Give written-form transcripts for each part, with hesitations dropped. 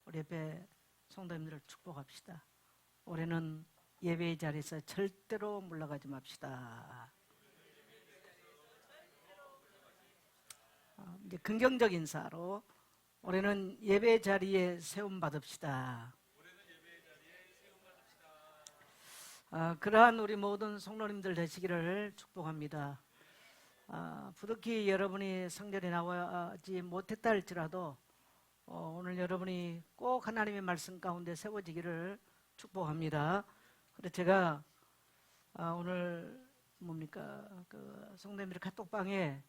우리 예배 성도님들을 축복합시다. 올해는 예배의 자리에서 절대로 물러가지 맙시다. 이제 긍정적 인사로 올해는 예배 자리에 세움 받읍시다. 그러한 우리 모든 성도님들 되시기를 축복합니다. 부득이 여러분이 성전에 나오지 못했다 할지라도 오늘 여러분이 꼭 하나님의 말씀 가운데 세워지기를 축복합니다. 그래서 제가 오늘 그 성도님들 카톡방에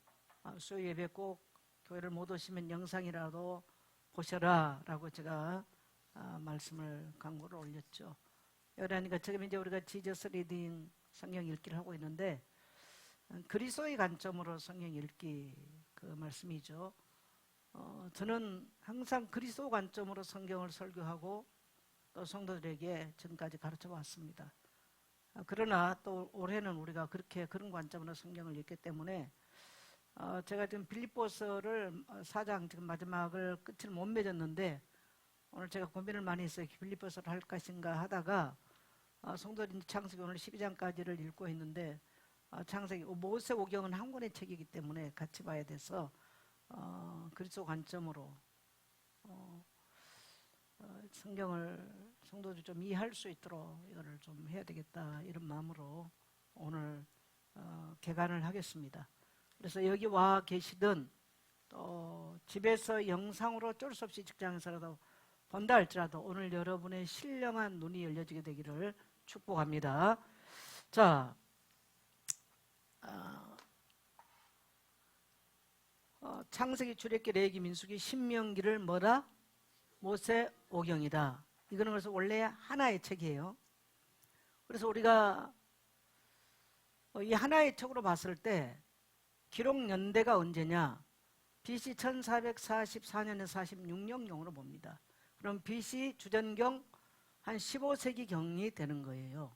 수요 예배 꼭 교회를 못 오시면 영상이라도 보셔라 라고 제가 말씀을 광고를 올렸죠. 그러니까 지금 이제 우리가 지저스 리딩 성경 읽기를 하고 있는데 그리스도의 관점으로 성경 읽기 그 말씀이죠. 저는 항상 그리스도 관점으로 성경을 설교하고 또 성도들에게 지금까지 가르쳐 왔습니다. 그러나 또 올해는 우리가 그런 관점으로 성경을 읽기 때문에 제가 지금 빌립보서를 4장 지금 마지막을 끝을 못 맺었는데 오늘 제가 고민을 많이 했어요. 빌립보서를 할 것인가 하다가 성도들이 창세기 오늘 12장까지를 읽고 있는데 창세기 모세오경은 한 권의 책이기 때문에 같이 봐야 돼서 그리스도 관점으로 성경을 성도들이 좀 이해할 수 있도록 이거를 좀 해야 되겠다 이런 마음으로 오늘 개관을 하겠습니다. 그래서 여기 와 계시든 또 집에서 영상으로 어쩔 수 없이 직장에서라도 본다 할지라도 오늘 여러분의 신령한 눈이 열려지게 되기를 축복합니다. 자, 창세기, 출애굽기, 레위기, 민수기, 신명기를 뭐다? 모세오경이다. 이거는 그래서 원래 하나의 책이에요. 그래서 우리가 이 하나의 책으로 봤을 때 기록 연대가 언제냐? BC 1444년에서 46년경으로 봅니다. 그럼 BC 주전경 한 15세기경이 되는 거예요.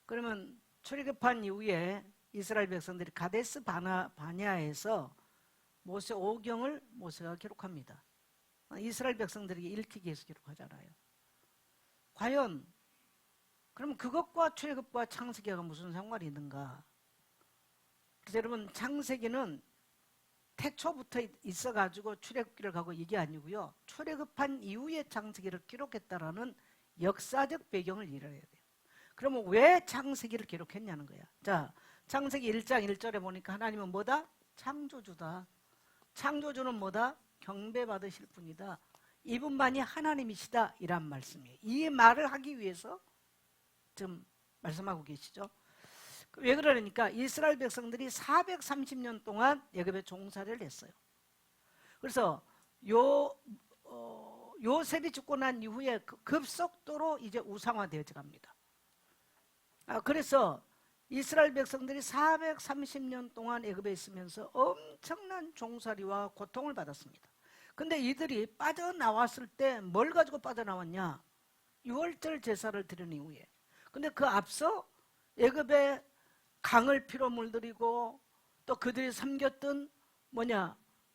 그러면 출애굽한 이후에 이스라엘 백성들이 가데스 바냐에서 모세오경을 모세가 기록합니다. 이스라엘 백성들에게 읽히기 위해서 기록하잖아요. 과연 그럼 그것과 출애굽과 창세기가 무슨 상관이 있는가? 그래서 여러분 창세기는 태초부터 있어가지고 출애굽기를 가고 이게 아니고요. 출애굽한 이후에 창세기를 기록했다라는 역사적 배경을 이해해야 돼요. 그러면 왜 창세기를 기록했냐는 거야. 자, 창세기 1장 1절에 보니까 하나님은 뭐다? 창조주다. 창조주는 뭐다? 경배받으실 분이다. 이분만이 하나님이시다. 이란 말씀이에요. 이 말을 하기 위해서 지금 말씀하고 계시죠. 왜 그러니까 이스라엘 백성들이 430년 동안 애굽에 종살이를 했어요. 그래서 요셉이 죽고 난 이후에 급속도로 이제 우상화되어져 갑니다. 그래서 이스라엘 백성들이 430년 동안 애굽에 있으면서 엄청난 종살이와 고통을 받았습니다. 근데 이들이 빠져나왔을 때 뭘 가지고 빠져나왔냐? 유월절 제사를 드린 이후에. 근데 그 앞서 애굽에 강을 피로 물들이고 또 그들이 섬겼던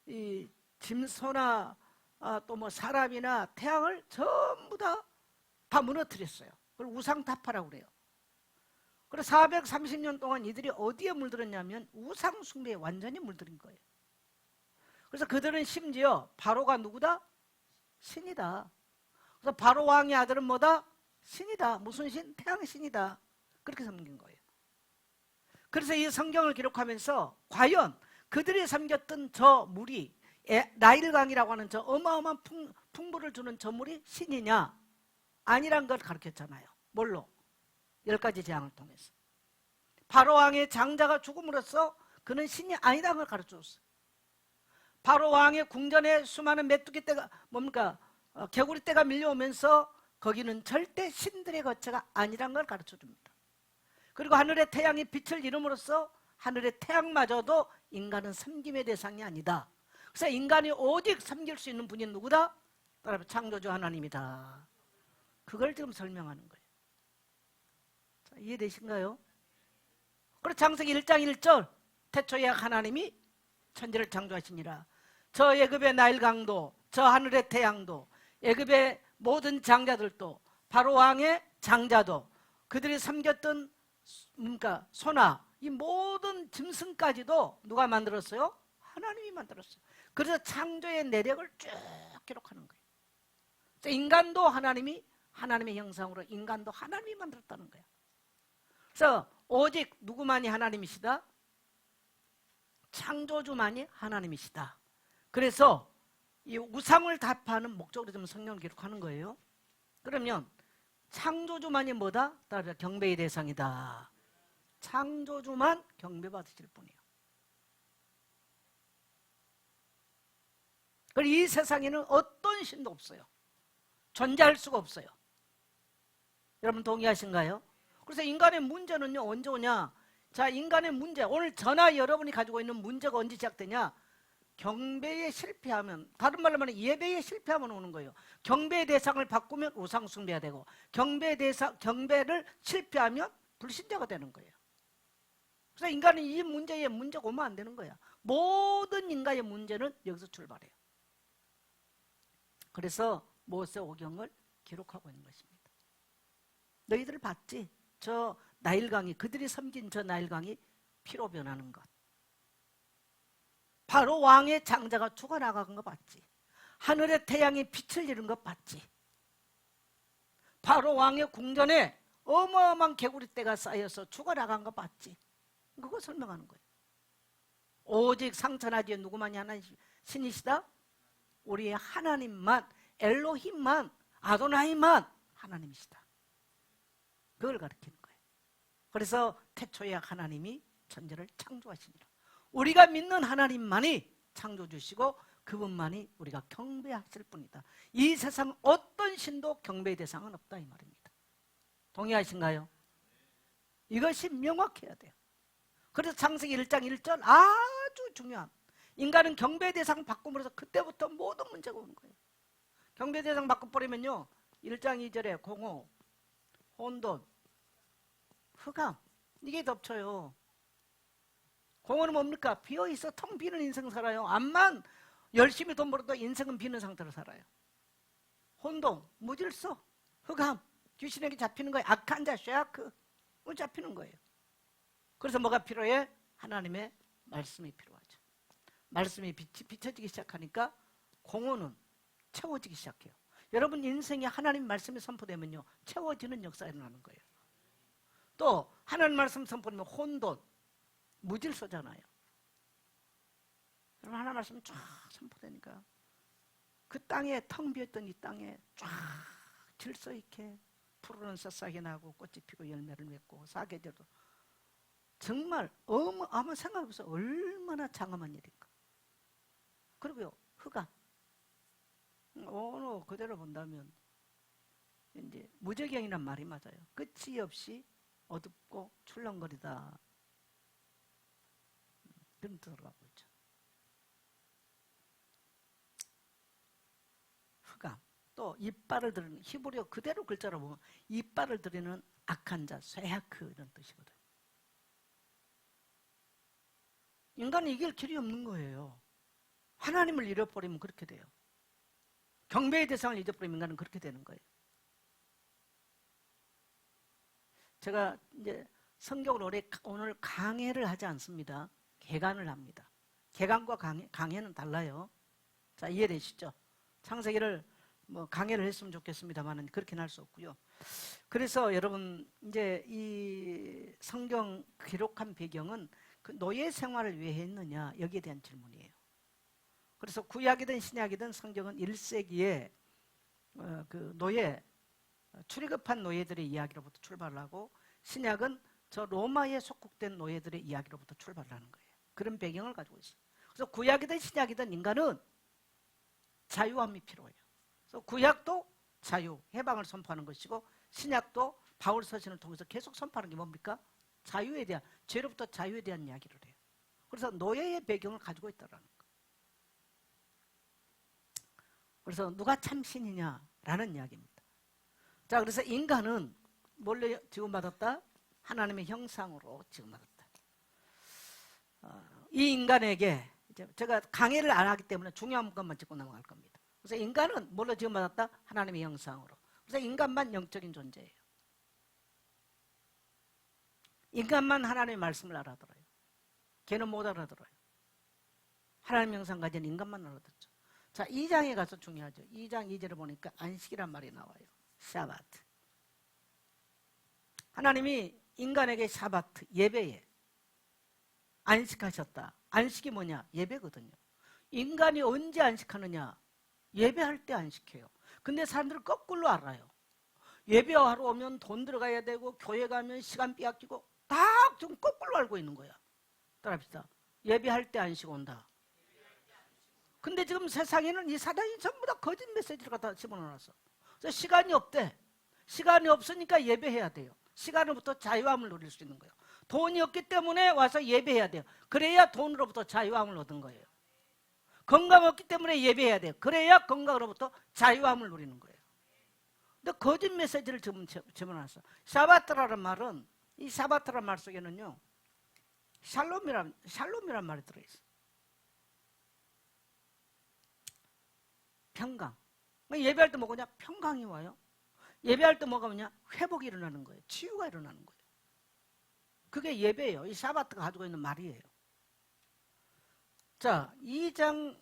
이 짐소나 또 뭐 사람이나 태양을 전부 다 무너뜨렸어요. 그걸 우상타파라고 그래요. 그래서 430년 동안 이들이 어디에 물들었냐면 우상 숭배에 완전히 물들인 거예요. 그래서 그들은 심지어 바로가 누구다? 신이다. 그래서 바로 왕의 아들은 뭐다? 신이다. 무슨 신? 태양신이다. 그렇게 섬긴 거예요. 그래서 이 성경을 기록하면서 과연 그들이 섬겼던 저 물이 나일강이라고 하는 저 어마어마한 풍부를 주는 저 물이 신이냐? 아니란 걸 가르쳤잖아요. 뭘로? 10가지 재앙을 통해서. 바로왕의 장자가 죽음으로써 그는 신이 아니라는 걸 가르쳐줬어요. 바로왕의 궁전에 수많은 메뚜기 떼가 개구리 떼가 밀려오면서 거기는 절대 신들의 거처가 아니란 걸 가르쳐줍니다. 그리고 하늘의 태양이 빛을 이룸으로써 하늘의 태양마저도 인간은 섬김의 대상이 아니다. 그래서 인간이 오직 섬길 수 있는 분이 누구다? 여러분, 창조주 하나님이다. 그걸 지금 설명하는 거예요. 자, 이해되신가요? 그리고 창세기 1장 1절 태초에 하나님이 천지를 창조하시니라. 저 애굽의 나일강도 저 하늘의 태양도 애굽의 모든 장자들도 바로 왕의 장자도 그들이 섬겼던 소나 이 모든 짐승까지도 누가 만들었어요? 하나님이 만들었어요. 그래서 창조의 내력을 쭉 기록하는 거예요. 인간도 하나님의 형상으로 인간도 하나님이 만들었다는 거예요. 그래서 오직 누구만이 하나님이시다? 창조주만이 하나님이시다. 그래서 이 우상을 답하는 목적으로 좀 성경을 기록하는 거예요. 그러면 창조주만이 뭐다? 따라 경배의 대상이다. 창조주만 경배받으실 분이에요. 그리고 이 세상에는 어떤 신도 없어요. 존재할 수가 없어요. 여러분 동의하신가요? 그래서 인간의 문제는요 언제 오냐? 자, 인간의 문제, 오늘 저나 여러분이 가지고 있는 문제가 언제 시작되냐? 경배에 실패하면, 다른 말로 말하면 예배에 실패하면 오는 거예요. 경배의 대상을 바꾸면 우상 숭배가 되고, 경배를 실패하면 불신자가 되는 거예요. 그래서 인간은 이 문제에 문제가 오면 안 되는 거야. 모든 인간의 문제는 여기서 출발해요. 그래서 모세오경을 기록하고 있는 것입니다. 너희들 봤지? 저 나일강이, 그들이 섬긴 저 나일강이 피로 변하는 것. 바로 왕의 장자가 죽어나간 거 봤지? 하늘의 태양이 빛을 잃은 것 봤지? 바로 왕의 궁전에 어마어마한 개구리떼가 쌓여서 죽어나간 거 봤지? 그거 설명하는 거예요. 오직 상천하지에 누구만이 하나님 신이시다? 우리의 하나님만, 엘로힘만, 아도나이만 하나님이시다. 그걸 가르치는 거예요. 그래서 태초에 하나님이 천지를 창조하시니라. 우리가 믿는 하나님만이 창조주시고 그분만이 우리가 경배하실 뿐이다. 이 세상 어떤 신도 경배의 대상은 없다 이 말입니다. 동의하신가요? 이것이 명확해야 돼요. 그래서 창세기 1장 1절 아주 중요한, 인간은 경배의 대상 바꿈으로써 그때부터 모든 문제가 오는 거예요. 경배의 대상 바꿔버리면요 1장 2절에 공허, 혼돈, 흑암, 이게 덮쳐요. 공허는 뭡니까? 비어있어 텅 비는 인생 살아요. 암만 열심히 돈 벌어도 인생은 비는 상태로 살아요. 혼돈, 무질서, 흑암, 귀신에게 잡히는 거예요. 악한 자, 쉐아크, 잡히는 거예요. 그래서 뭐가 필요해? 하나님의 말씀이 필요하죠. 말씀이 비춰지기 시작하니까 공허는 채워지기 시작해요. 여러분 인생에 하나님 말씀이 선포되면요 채워지는 역사가 일어나는 거예요. 또 하나님 말씀 선포되면 혼돈, 무질서잖아요. 여러분 하나님 말씀 쫙 선포되니까 그 땅에 텅 비었던 이 땅에 쫙 질서 있게 푸르른 새싹이 나고 꽃이 피고 열매를 맺고 사계절도 정말 한번 생각해보세요. 얼마나 장엄한 일일까. 그리고요 흑암, 오늘 그대로 본다면 이제 무저경이란 말이 맞아요. 끝이 없이 어둡고 출렁거리다 그런 뜻으로 가고 있죠. 흑암, 또 이빨을 들이는, 히브리어 그대로 글자로 보면 이빨을 들이는 악한 자, 쇠하크 이런 뜻이거든요. 인간은 이길 길이 없는 거예요. 하나님을 잃어버리면 그렇게 돼요. 경배의 대상을 잊어버리면 인간은 그렇게 되는 거예요. 제가 이제 성경을 오늘 강해를 하지 않습니다. 개간을 합니다. 개간과 강해는 달라요. 자, 이해되시죠? 창세기를 강해를 했으면 좋겠습니다만은 그렇게는 할 수 없고요. 그래서 여러분 이제 이 성경 기록한 배경은 그 노예 생활을 왜 했느냐 여기에 대한 질문이에요. 그래서 구약이든 신약이든 성경은 1세기에 그 노예, 출애굽한 노예들의 이야기로부터 출발을 하고 신약은 저 로마에 속국된 노예들의 이야기로부터 출발을 하는 거예요. 그런 배경을 가지고 있어요. 그래서 구약이든 신약이든 인간은 자유함이 필요해요. 그래서 구약도 자유, 해방을 선포하는 것이고 신약도 바울 서신을 통해서 계속 선포하는 게 뭡니까? 자유에 대한, 죄로부터 자유에 대한 이야기를 해요. 그래서 노예의 배경을 가지고 있다는 거예요. 그래서 누가 참 신이냐라는 이야기입니다. 자, 그래서 인간은 뭘로 지음받았다? 하나님의 형상으로 지음받았다. 이 인간에게 이제 제가 강의를 안 하기 때문에 중요한 것만 짚고 넘어갈 겁니다. 그래서 인간은 뭘로 지음받았다? 하나님의 형상으로. 그래서 인간만 영적인 존재예요. 인간만 하나님의 말씀을 알아들어요. 걔는 못 알아들어요. 하나님 형상 가진 인간만 알아듣죠. 자, 2장에 가서 중요하죠. 2장 2절에 보니까 안식이란 말이 나와요. 샤바트. 하나님이 인간에게 샤바트, 예배에 안식하셨다. 안식이 뭐냐? 예배거든요. 인간이 언제 안식하느냐? 예배할 때 안식해요. 근데 사람들은 거꾸로 알아요. 예배하러 오면 돈 들어가야 되고 교회 가면 시간 빼앗기고 다 좀 거꾸로 알고 있는 거야. 따라합시다. 예배할 때 안식 온다. 근데 지금 세상에는 이 사단이 전부 다 거짓 메시지를 갖다 집어넣어놨어. 그래서 시간이 없대. 시간이 없으니까 예배해야 돼요. 시간으로부터 자유함을 누릴 수 있는 거예요. 돈이 없기 때문에 와서 예배해야 돼요. 그래야 돈으로부터 자유함을 얻은 거예요. 건강 없기 때문에 예배해야 돼요. 그래야 건강으로부터 자유함을 누리는 거예요. 근데 거짓 메시지를 집어넣었어. 샤바트라는 말은, 이 샤바트라는 말 속에는요, 샬롬이란 말이 들어있어. 평강. 예배할 때 뭐냐? 평강이 와요. 예배할 때 뭐가 뭐냐? 회복이 일어나는 거예요. 치유가 일어나는 거예요. 그게 예배예요. 이 샤바트가 가지고 있는 말이에요. 자, 2장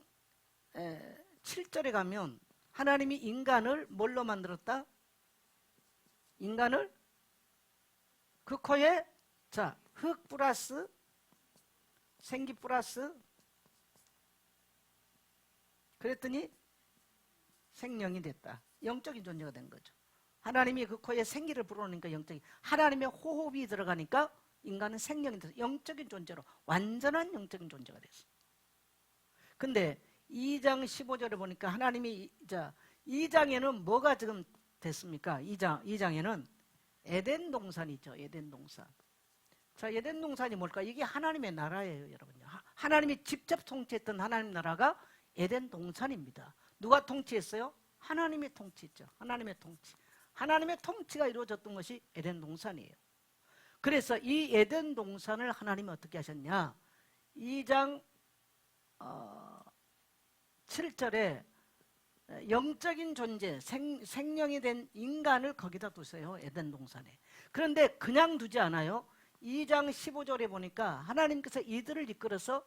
7절에 가면 하나님이 인간을 뭘로 만들었다? 인간을 그 코에 자, 흙 플러스 생기 플러스 그랬더니 생명이 됐다. 영적인 존재가 된 거죠. 하나님이 그 코에 생기를 불어넣으니까 영적인, 하나님의 호흡이 들어가니까 인간은 생명이 돼서 영적인 존재로 완전한 영적인 존재가 됐어. 근데 2장 15절에 보니까 하나님이 2장에는 뭐가 지금 됐습니까? 2장에는 에덴 동산이죠. 에덴 동산. 자, 에덴 동산이 뭘까? 이게 하나님의 나라예요, 여러분요. 하나님이 직접 통치했던 하나님 나라가 에덴 동산입니다. 누가 통치했어요? 하나님이 통치했죠. 하나님의 통치. 하나님의 통치가 이루어졌던 것이 에덴 동산이에요. 그래서 이 에덴 동산을 하나님이 어떻게 하셨냐? 2장 7절에 영적인 존재, 생명이 된 인간을 거기다 두세요. 에덴 동산에. 그런데 그냥 두지 않아요. 2장 15절에 보니까 하나님께서 이들을 이끌어서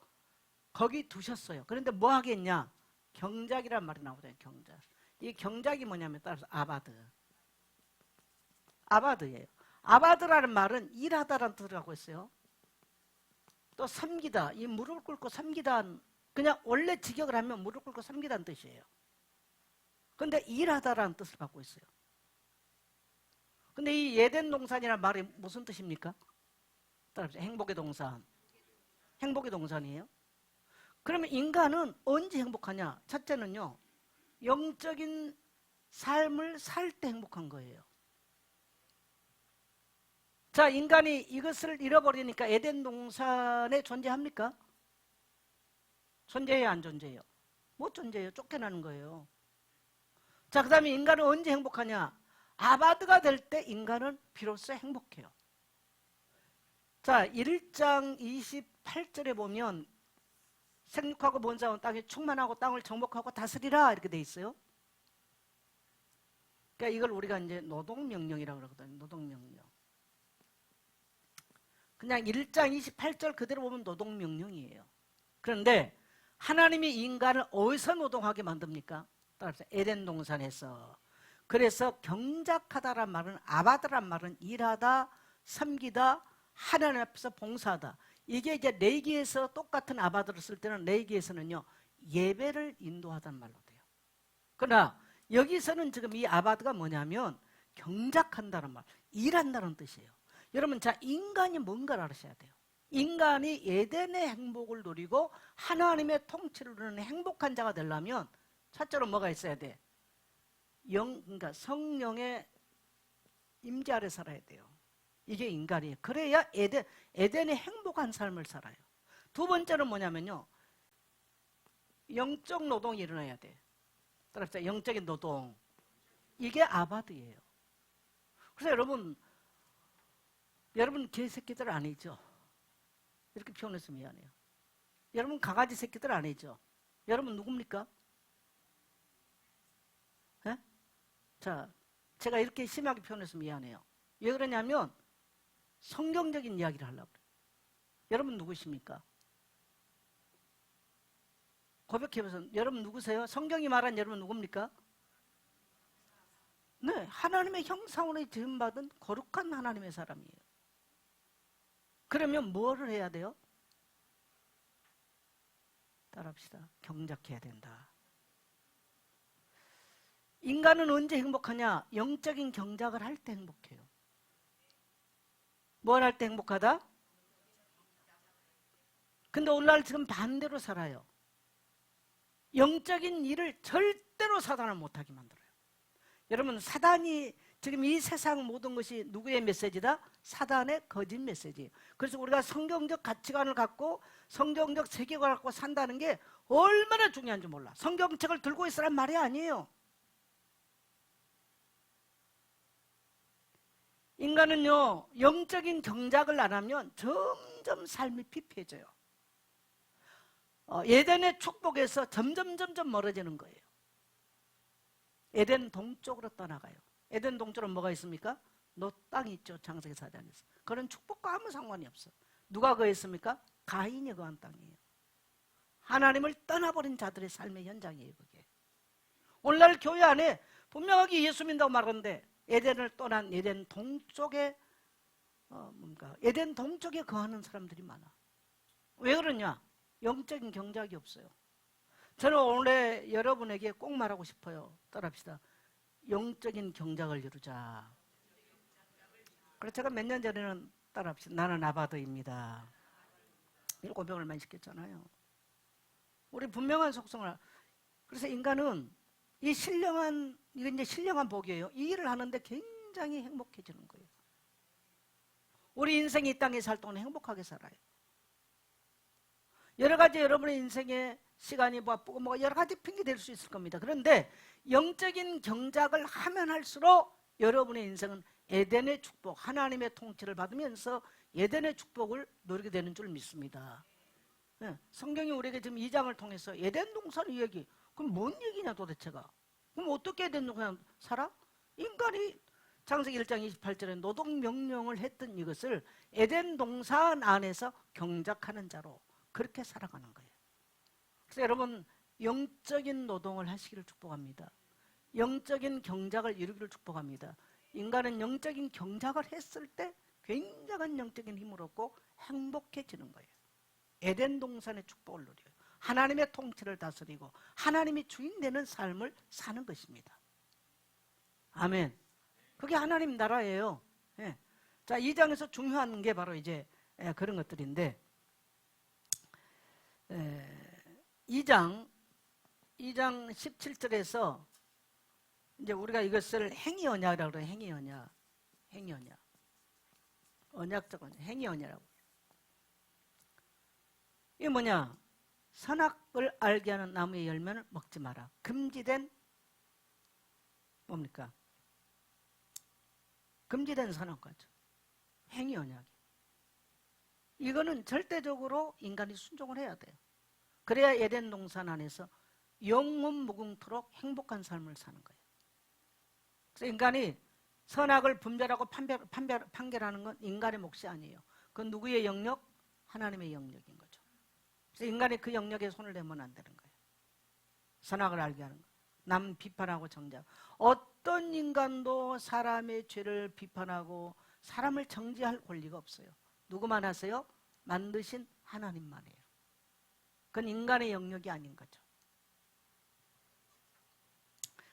거기 두셨어요. 그런데 뭐 하겠냐? 경작이란 말이 나오잖아요. 경작. 이 경작이 뭐냐면 따라서 아바드예요. 아바드라는 말은 일하다라는 뜻을 갖고 있어요. 또 섬기다, 이 무릎 꿇고 섬기다, 그냥 원래 직역을 하면 무릎 꿇고 섬기다는 뜻이에요. 근데 일하다라는 뜻을 갖고 있어요. 근데 이 에덴 동산이라는 말이 무슨 뜻입니까? 따라합시다. 행복의 동산. 행복의 동산이에요. 그러면 인간은 언제 행복하냐? 첫째는요, 영적인 삶을 살 때 행복한 거예요. 자, 인간이 이것을 잃어버리니까 에덴 동산에 존재합니까? 존재해요, 안 존재해요? 못 존재해요. 쫓겨나는 거예요. 자, 그 다음에 인간은 언제 행복하냐? 아바드가 될 때 인간은 비로소 행복해요. 자, 1장 28절에 보면 생육하고 번성하고 땅에 충만하고 땅을 정복하고 다스리라 이렇게 돼 있어요. 그러니까 이걸 우리가 이제 노동명령이라고 그러거든요. 노동명령. 그냥 1장 28절 그대로 보면 노동명령이에요. 그런데 하나님이 인간을 어디서 노동하게 만듭니까? 따라서 에덴 동산에서. 그래서 경작하다란 말은, 아바드란 말은 일하다, 섬기다, 하나님 앞에서 봉사하다. 이게 이제 레위기에서 똑같은 아바드를 쓸 때는 레위기에서는요, 예배를 인도하다는 말로 돼요. 그러나 여기서는 지금 이 아바드가 뭐냐면 경작한다는 말, 일한다는 뜻이에요. 여러분, 자, 인간이 뭔가를 알으셔야 돼요. 인간이 에덴의 행복을 누리고 하나님의 통치를 누리는 행복한 자가 되려면 첫째로 뭐가 있어야 돼? 그러니까 성령의 임재 아래 살아야 돼요. 이게 인간이에요. 그래야 에덴의 행복한 삶을 살아요. 두 번째는 뭐냐면요, 영적 노동이 일어나야 돼. 따라서 영적인 노동. 이게 아바드예요. 그래서 여러분 개새끼들 아니죠? 이렇게 표현해서 미안해요. 여러분 강아지 새끼들 아니죠? 여러분 누굽니까? 자, 제가 이렇게 심하게 표현해서 미안해요. 왜 그러냐면 성경적인 이야기를 하려고 그래요. 여러분 누구십니까? 고백해보세요. 여러분 누구세요? 성경이 말한 여러분 누굽니까? 네, 하나님의 형상으로 지음받은 거룩한 하나님의 사람이에요. 그러면 뭐를 해야 돼요? 따라합시다. 경작해야 된다. 인간은 언제 행복하냐? 영적인 경작을 할 때 행복해요. 뭘 할 때 행복하다? 근데 오늘날 지금 반대로 살아요. 영적인 일을 절대로 사단은 못하게 만들어요. 여러분, 사단이 지금 이 세상 모든 것이 누구의 메시지다? 사단의 거짓 메시지예요. 그래서 우리가 성경적 가치관을 갖고 성경적 세계관을 갖고 산다는 게 얼마나 중요한지 몰라. 성경책을 들고 있으란 말이 아니에요. 인간은요, 영적인 경작을 안 하면 점점 삶이 피폐해져요. 에덴의 축복에서 점점 멀어지는 거예요. 에덴 동쪽으로 떠나가요. 에덴 동쪽으로 뭐가 있습니까? 노 땅이 있죠. 창세기 4장에서. 그런 축복과 아무 상관이 없어. 누가 거했습니까? 가인이 거한 땅이에요. 하나님을 떠나버린 자들의 삶의 현장이에요. 그게. 오늘날 교회 안에 분명하게 예수 믿는다고 말하는데 에덴을 떠난 에덴 동쪽에 에덴 동쪽에 거하는 사람들이 많아. 왜 그러냐? 영적인 경작이 없어요. 저는 오늘 여러분에게 꼭 말하고 싶어요. 따라합시다. 영적인 경작을 이루자. 그래서 제가 몇 년 전에는 따라합시다. 나는 아바더입니다. 이 고백을 많이 시켰잖아요. 우리 분명한 속성을. 그래서 인간은 이 신령한, 이게 이제 신령한 복이에요. 이 일을 하는데 굉장히 행복해지는 거예요. 우리 인생이 이 땅에 살 동안 행복하게 살아요. 여러 가지 여러분의 인생에 시간이 바쁘고 뭐 여러 가지 핑계 댈 수 있을 겁니다. 그런데 영적인 경작을 하면 할수록 여러분의 인생은 에덴의 축복, 하나님의 통치를 받으면서 에덴의 축복을 누리게 되는 줄 믿습니다. 네, 성경이 우리에게 지금 2장을 통해서 에덴 동산 이야기, 그럼 뭔 얘기냐 도대체가? 그럼 어떻게 에덴 동산 살아? 인간이 창세기 1장 28절에 노동명령을 했던 이것을 에덴 동산 안에서 경작하는 자로 그렇게 살아가는 거예요. 그래서 여러분, 영적인 노동을 하시기를 축복합니다. 영적인 경작을 이루기를 축복합니다. 인간은 영적인 경작을 했을 때 굉장한 영적인 힘을 얻고 행복해지는 거예요. 에덴 동산의 축복을 누려요. 하나님의 통치를 다스리고 하나님이 주인 되는 삶을 사는 것입니다. 아멘. 그게 하나님 나라예요. 예. 자, 2장에서 중요한 게 바로 이제 그런 것들인데 2장 17절에서 이제 우리가 이것을 행위 언약이라고 그래요. 행위 언약. 행위 언약. 언약적 언약. 행위 언약이라고. 이게 뭐냐? 선악을 알게 하는 나무의 열매는 먹지 마라. 금지된 뭡니까? 금지된 선악과죠. 행위 언약이. 이거는 절대적으로 인간이 순종을 해야 돼요. 그래야 에덴 동산 안에서 영원 무궁토록 행복한 삶을 사는 거예요. 그래서 인간이 선악을 분별하고 판결하는 건 인간의 몫이 아니에요. 그건 누구의 영역? 하나님의 영역인 거죠. 그래서 인간이 그 영역에 손을 대면 안 되는 거예요. 선악을 알게 하는 거. 남 비판하고 정죄. 어떤 인간도 사람의 죄를 비판하고 사람을 정죄할 권리가 없어요. 누구만 하세요? 만드신 하나님만 해요. 그건 인간의 영역이 아닌 거죠.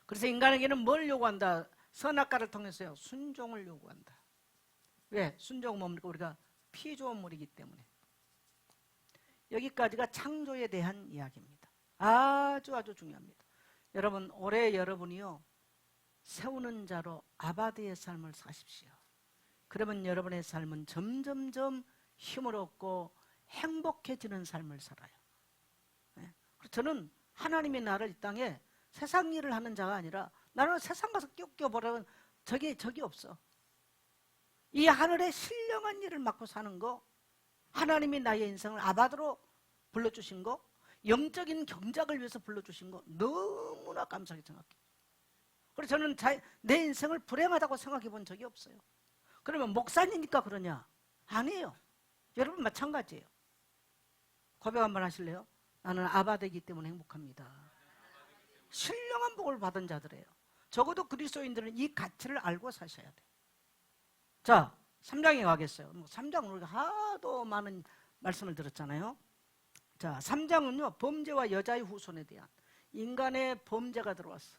그래서 인간에게는 뭘 요구한다? 선악과를 통해서요. 순종을 요구한다. 왜? 순종은 뭡니까? 우리가 피조물이기 때문에. 여기까지가 창조에 대한 이야기입니다. 아주 중요합니다. 여러분, 올해 여러분이요. 세우는 자로 아바드의 삶을 사십시오. 그러면 여러분의 삶은 점점점 힘을 얻고 행복해지는 삶을 살아요. 네. 저는 하나님의 나를 이 땅에 세상 일을 하는 자가 아니라 나는 세상 가서 껴보라면 적이 없어. 이 하늘의 신령한 일을 맡고 사는 거, 하나님이 나의 인생을 아바드로 불러주신 거, 영적인 경작을 위해서 불러주신 거 너무나 감사하게 생각해요. 그래서 저는 내 인생을 불행하다고 생각해 본 적이 없어요. 그러면 목사님이니까 그러냐? 아니에요. 여러분 마찬가지예요. 고백 한번 하실래요? 나는 아바되기 때문에 행복합니다. 신령한 복을 받은 자들이에요. 적어도 그리스도인들은 이 가치를 알고 사셔야 돼요. 자, 3장에 가겠어요. 3장 우리가 하도 많은 말씀을 들었잖아요. 자, 3장은요 범죄와 여자의 후손에 대한 인간의 범죄가 들어왔어.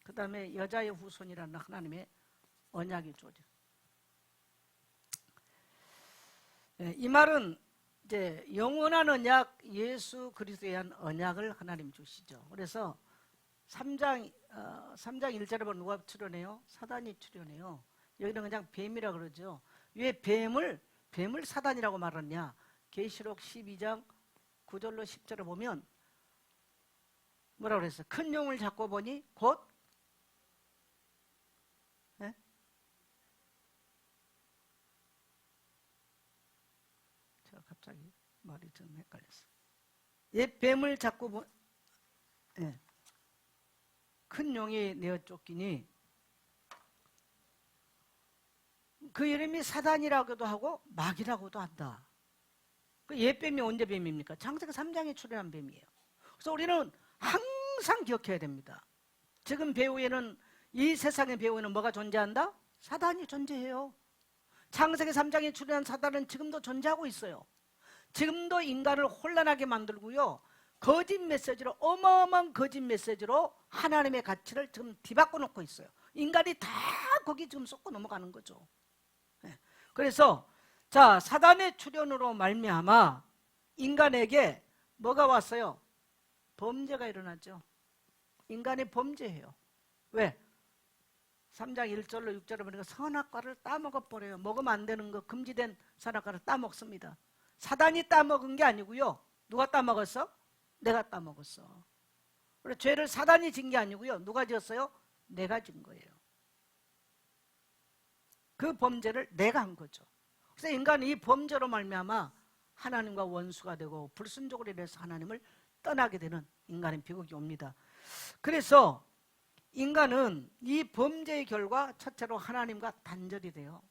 그 다음에 여자의 후손이라는 하나님의 언약이 주어져. 이 말은 이제 영원한 언약, 예수 그리스도에 대한 언약을 하나님 주시죠. 그래서 3장 1절에 보면 누가 출연해요? 사단이 출연해요. 여기는 그냥 뱀이라 그러죠. 왜 뱀을 사단이라고 말하냐? 계시록 12장 9절로 10절에 보면 뭐라고 그랬어요? 큰 용을 잡고 보니 곧 갑자기 말이 좀 헷갈렸어. 뱀을 잡고 큰 용이 내어 쫓기니 그 이름이 사단이라고도 하고 마귀라고도 한다. 그 뱀이 언제 뱀입니까? 창세기 3장에 출현한 뱀이에요. 그래서 우리는 항상 기억해야 됩니다. 지금 배후에는 이 세상의 배후에는 뭐가 존재한다? 사단이 존재해요. 창세기 3장에 출현한 사단은 지금도 존재하고 있어요. 지금도 인간을 혼란하게 만들고요. 거짓 메시지로 어마어마한 거짓 메시지로 하나님의 가치를 지금 뒤바꿔 놓고 있어요. 인간이 다 거기 지금 쏟고 넘어가는 거죠. 그래서 자, 사단의 출현으로 말미암아 인간에게 뭐가 왔어요? 범죄가 일어나죠. 인간이 범죄해요. 왜? 3장 1절로 6절에 보니까 선악과를 따먹어버려요. 먹으면 안 되는 거 금지된 선악과를 따먹습니다. 사단이 따먹은 게 아니고요. 누가 따먹었어? 내가 따먹었어. 그래, 죄를 사단이 진 게 아니고요. 누가 지었어요? 내가 진 거예요. 그 범죄를 내가 한 거죠. 그래서 인간이 이 범죄로 말미암아 하나님과 원수가 되고 불순종으로 인해서 하나님을 떠나게 되는 인간의 비극이 옵니다. 그래서 인간은 이 범죄의 결과 첫째로 하나님과 단절이 돼요.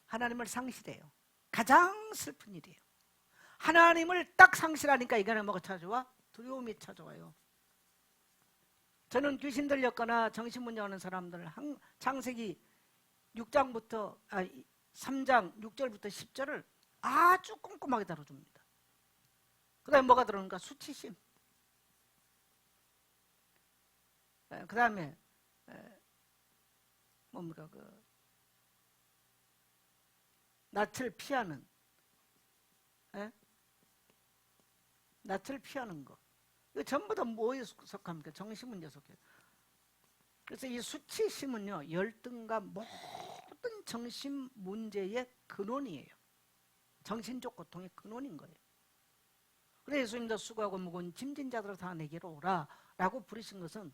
하나님을 상실해요. 가장 슬픈 일이에요. 하나님을 딱 상실하니까 인간은 뭐가 찾아와? 두려움이 찾아와요. 저는 귀신 들렸거나 정신문제하는 사람들 창세기 6장부터 3장 6절부터 10절을 아주 꼼꼼하게 다뤄줍니다. 그 다음에 뭐가 들어오는가? 수치심. 그 다음에 뭡니까? 낯을 피하는 낯을 피하는 거. 이거 전부 다 뭐에 속합니까? 정신문제 속해요. 그래서 이 수치심은요, 열등과 모든 정신 문제의 근원이에요. 정신적 고통의 근원인 거예요. 그래서 예수님도 수고하고 무거운 짐진 자들을 다 내게로 오라 라고 부르신 것은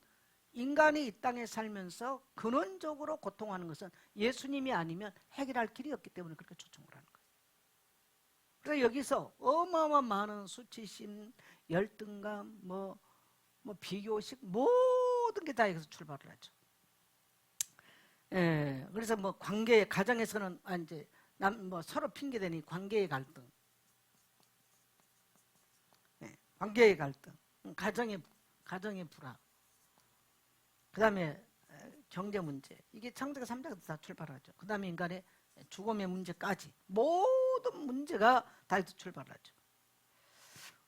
인간이 이 땅에 살면서 근원적으로 고통하는 것은 예수님이 아니면 해결할 길이 없기 때문에 그렇게 초청을 하는 거예요. 그래서 여기서 어마어마한 많은 수치심, 열등감, 비교식 모든 게 다 여기서 출발을 하죠. 그래서 관계, 가정에서는 이제 서로 핑계대니 관계의 갈등, 관계의 갈등, 가정의 불화, 그 다음에 경제 문제, 이게 창세기 3장에서 다 출발하죠. 그 다음에 인간의 죽음의 문제까지 모든 문제가 다 여기서 출발하죠.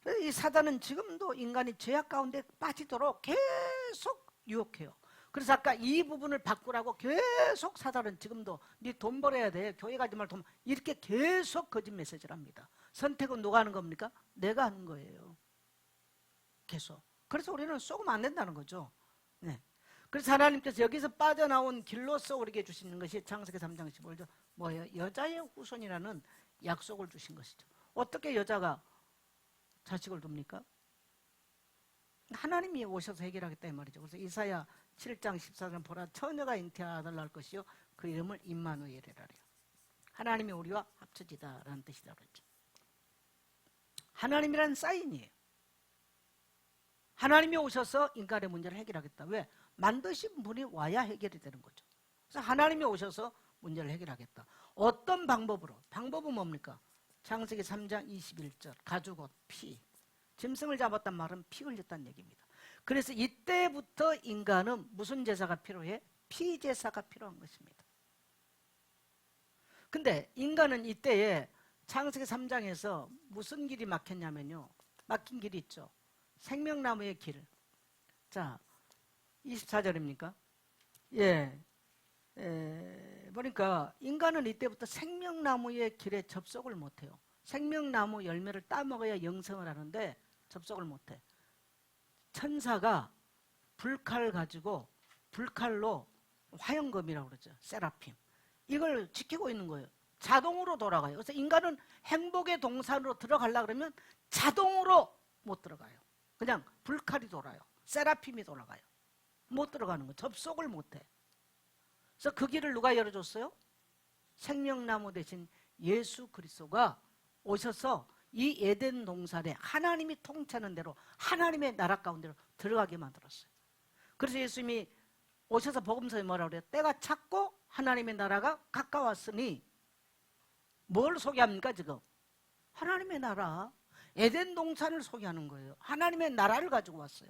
그래서 이 사단은 지금도 인간이 죄악 가운데 빠지도록 계속 유혹해요. 그래서 아까 이 부분을 바꾸라고 계속 사단은 지금도 네 돈 벌어야 돼, 교회 가지 말고 이렇게 계속 거짓 메시지를 합니다. 선택은 누가 하는 겁니까? 내가 하는 거예요. 계속. 그래서 우리는 쏘면 안 된다는 거죠. 네. 그래서 하나님께서 여기서 빠져나온 길로서 우리에게 주시는 것이 창세기 3장 15절 뭐예요? 여자의 후손이라는 약속을 주신 것이죠. 어떻게 여자가 자식을 둡니까? 하나님이 오셔서 해결하겠다 이 말이죠. 그래서 이사야 7장 14절 보라 처녀가 잉태한 아들을 낳을 것이요 그 이름을 임마누엘이라 그래요. 하나님이 우리와 합쳐지다라는 뜻이라고 그랬죠. 하나님이란 사인이에요. 하나님이 오셔서 인간의 문제를 해결하겠다. 왜? 만드신 분이 와야 해결이 되는 거죠. 그래서 하나님이 오셔서 문제를 해결하겠다. 어떤 방법으로? 방법은 뭡니까? 창세기 3장 21절 가죽 옷, 피. 짐승을 잡았단 말은 피 흘렸다는 얘기입니다. 그래서 이때부터 인간은 무슨 제사가 필요해? 피 제사가 필요한 것입니다. 근데 인간은 이때에 창세기 3장에서 무슨 길이 막혔냐면요. 막힌 길이 있죠. 생명나무의 길. 자, 24절입니까? 예. 보니까 인간은 이때부터 생명나무의 길에 접속을 못해요. 생명나무 열매를 따먹어야 영생을 하는데 접속을 못해. 천사가 불칼 가지고 불칼로 화영검이라고 그러죠. 세라핌. 이걸 지키고 있는 거예요. 자동으로 돌아가요. 그래서 인간은 행복의 동산으로 들어가려고 그러면 자동으로 못 들어가요. 그냥 불칼이 돌아요. 세라핌이 돌아가요. 못 들어가는 거. 접속을 못해. 그래서 그 길을 누가 열어줬어요? 생명나무 대신 예수 그리스도가 오셔서 이 에덴 동산에 하나님이 통치하는 대로 하나님의 나라 가운데로 들어가게 만들었어요. 그래서 예수님이 오셔서 복음서에 뭐라고 그래요? 때가 찼고 하나님의 나라가 가까웠으니 뭘 소개합니까 지금? 하나님의 나라, 에덴 동산을 소개하는 거예요. 하나님의 나라를 가지고 왔어요.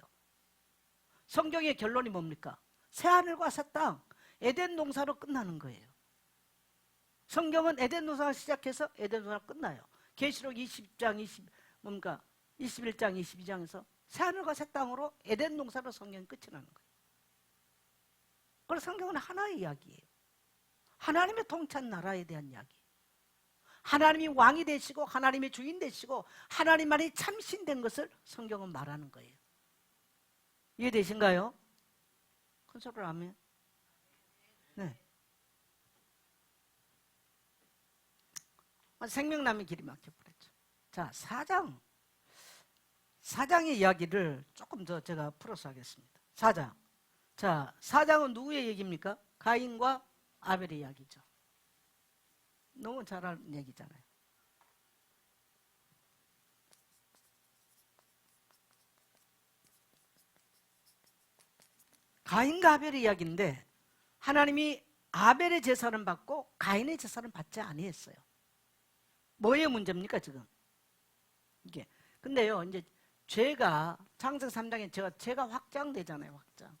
성경의 결론이 뭡니까? 새하늘과 새 땅, 에덴 동산으로 끝나는 거예요. 성경은 에덴 동산을 시작해서 에덴 동산으로 끝나요. 계시록 20장 21장 22장에서 새하늘과 새 땅으로 에덴 동산으로 성경이 끝이 나는 거예요. 그래서 성경은 하나의 이야기예요. 하나님의 통치한 나라에 대한 이야기. 하나님이 왕이 되시고 하나님이 주인 되시고 하나님만이 참신된 것을 성경은 말하는 거예요. 이해되신가요? 큰 소리로 하면 네. 생명나무의 길이 막혀버렸죠. 자, 4장의 이야기를 조금 더 제가 풀어서 하겠습니다. 4장. 자, 4장은 누구의 얘기입니까? 가인과 아벨의 이야기죠. 너무 잘 아는 얘기잖아요. 가인과 아벨의 이야기인데 하나님이 아벨의 제사는 받고 가인의 제사는 받지 아니했어요. 뭐의 문제입니까 지금? 이게 근데요 이제 죄가 창세기 3장에 죄가 확장되잖아요. 확장.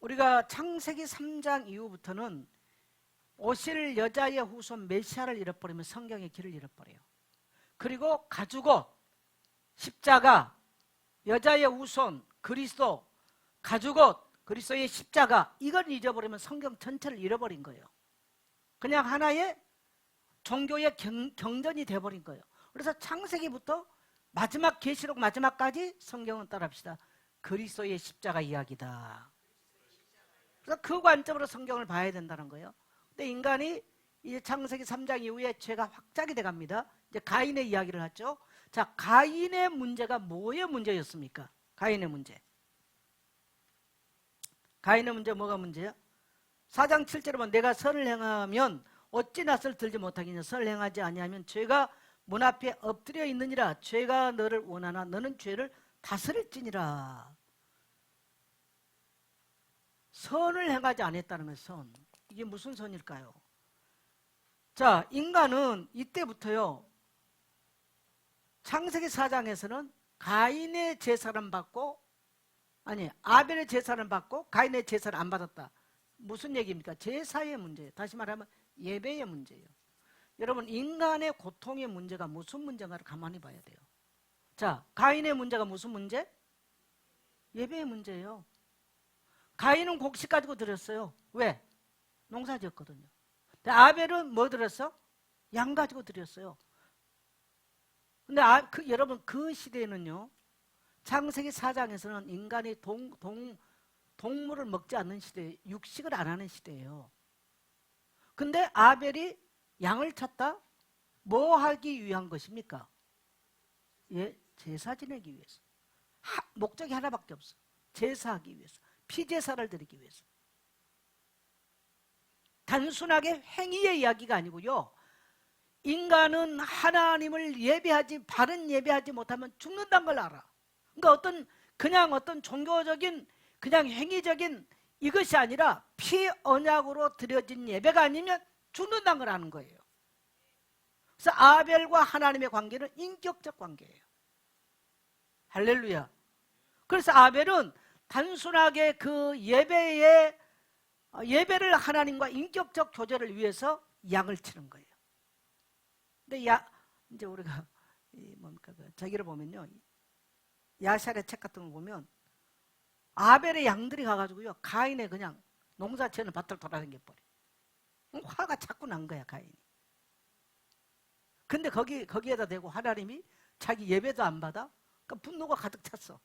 우리가 창세기 3장 이후부터는 오실 여자의 후손 메시아를 잃어버리면 성경의 길을 잃어버려요. 그리고 가죽옷, 십자가, 여자의 후손, 그리스도, 가죽옷, 그리스도의 십자가 이걸 잊어버리면 성경 전체를 잃어버린 거예요. 그냥 하나의 종교의 경전이 돼버린 거예요. 그래서 창세기부터 마지막 계시록 마지막까지 성경은 따라합시다. 그리스도의 십자가 이야기다. 그래서 그 관점으로 성경을 봐야 된다는 거예요. 근데 인간이 이제 창세기 3장 이후에 죄가 확장이 돼 갑니다. 이제 가인의 이야기를 하죠. 자, 가인의 문제가 뭐의 문제였습니까? 가인의 문제. 가인의 문제 뭐가 문제야? 4장 7절에 보면 내가 선을 행하면 어찌 낯을 들지 못하겠냐. 선을 행하지 아니하면 죄가 문 앞에 엎드려 있느니라. 죄가 너를 원하나 너는 죄를 다스릴지니라. 선을 행하지 않았다는 것은 선. 이게 무슨 선일까요? 자, 인간은 이때부터요 창세기 4장에서는 가인의 제사를 받고 아벨의 제사를 받고 가인의 제사를 안 받았다. 무슨 얘기입니까? 제사의 문제예요. 다시 말하면 예배의 문제예요. 여러분 인간의 고통의 문제가 무슨 문제인가를 가만히 봐야 돼요. 자, 가인의 문제가 무슨 문제? 예배의 문제예요. 가인은 곡식 가지고 드렸어요. 왜? 농사 지었거든요. 근데 아벨은 뭐 드렸어? 양 가지고 드렸어요. 근데 여러분 그 시대에는요 창세기 4장에서는 인간이 동물을 먹지 않는 시대, 육식을 안 하는 시대예요. 근데 아벨이 양을 쳤다? 뭐 하기 위한 것입니까? 예, 제사 지내기 위해서. 목적이 하나밖에 없어. 제사하기 위해서. 피제사를 드리기 위해서. 단순하게 행위의 이야기가 아니고요 인간은 하나님을 예배하지, 바른 예배하지 못하면 죽는다는 걸 알아. 그러니까 어떤 종교적인 그냥 행위적인 이것이 아니라 피언약으로 드려진 예배가 아니면 죽는다는 걸 아는 거예요. 그래서 아벨과 하나님의 관계는 인격적 관계예요. 할렐루야. 그래서 아벨은 단순하게 그 예배를 하나님과 인격적 교제를 위해서 양을 치는 거예요. 근데 이제 우리가 저기를 보면요, 야샬의 책 같은 거 보면 아벨의 양들이 가가지고요, 가인의 그냥 농사지는 밭을 돌아다녀 버려. 화가 자꾸 난 거야, 가인이. 근데 거기에다 대고 하나님이 자기 예배도 안 받아? 그러니까 분노가 가득 찼어.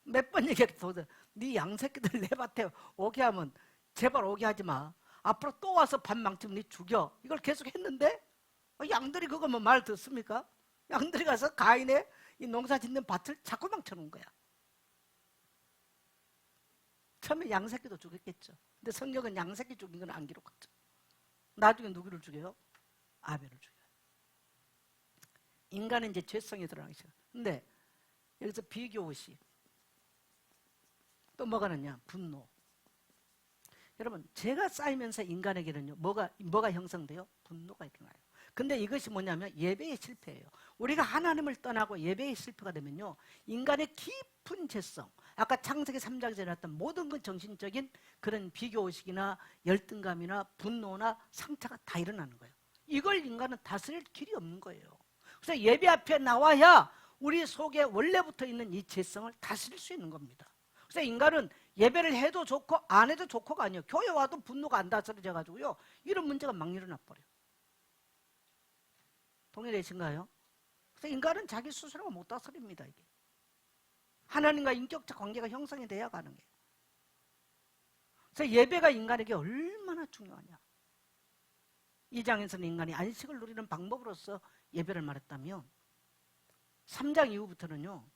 몇 번 얘기했어. 네 양새끼들 내 밭에 오게 하면 제발 오게 하지 마. 앞으로 또 와서 밭 망치면 네 죽여. 이걸 계속 했는데 양들이 그거 뭐 말 듣습니까? 양들이 가서 가인의 이 농사 짓는 밭을 자꾸 망쳐놓은 거야. 처음에 양새끼도 죽였겠죠. 근데 성경은 양새끼 죽인 건 안 기록하죠. 나중에 누구를 죽여요? 아벨을 죽여요. 인간은 이제 죄성이 드러나기 시작해요. 근데 여기서 비교시 또 뭐가 나냐? 분노. 여러분, 죄가 쌓이면서 인간에게는요, 뭐가 형성돼요? 분노가 일어나요. 근데 이것이 뭐냐면 예배의 실패예요. 우리가 하나님을 떠나고 예배의 실패가 되면요, 인간의 깊은 죄성, 아까 창세기 3장에서 나왔던 모든 그 정신적인 그런 비교의식이나 열등감이나 분노나 상처가 다 일어나는 거예요. 이걸 인간은 다스릴 길이 없는 거예요. 그래서 예배 앞에 나와야 우리 속에 원래부터 있는 이 죄성을 다스릴 수 있는 겁니다. 그래서 인간은 예배를 해도 좋고 안 해도 좋고가 아니에요. 교회 와도 분노가 안 다스려져 가지고요, 이런 문제가 막 일어나 버려요. 동의되신가요? 그래서 인간은 자기 스스로가 못 다스립니다. 이게 하나님과 인격적 관계가 형성이 돼야 가능해요. 그래서 예배가 인간에게 얼마나 중요하냐. 이 장에서는 인간이 안식을 누리는 방법으로서 예배를 말했다면 3장 이후부터는요,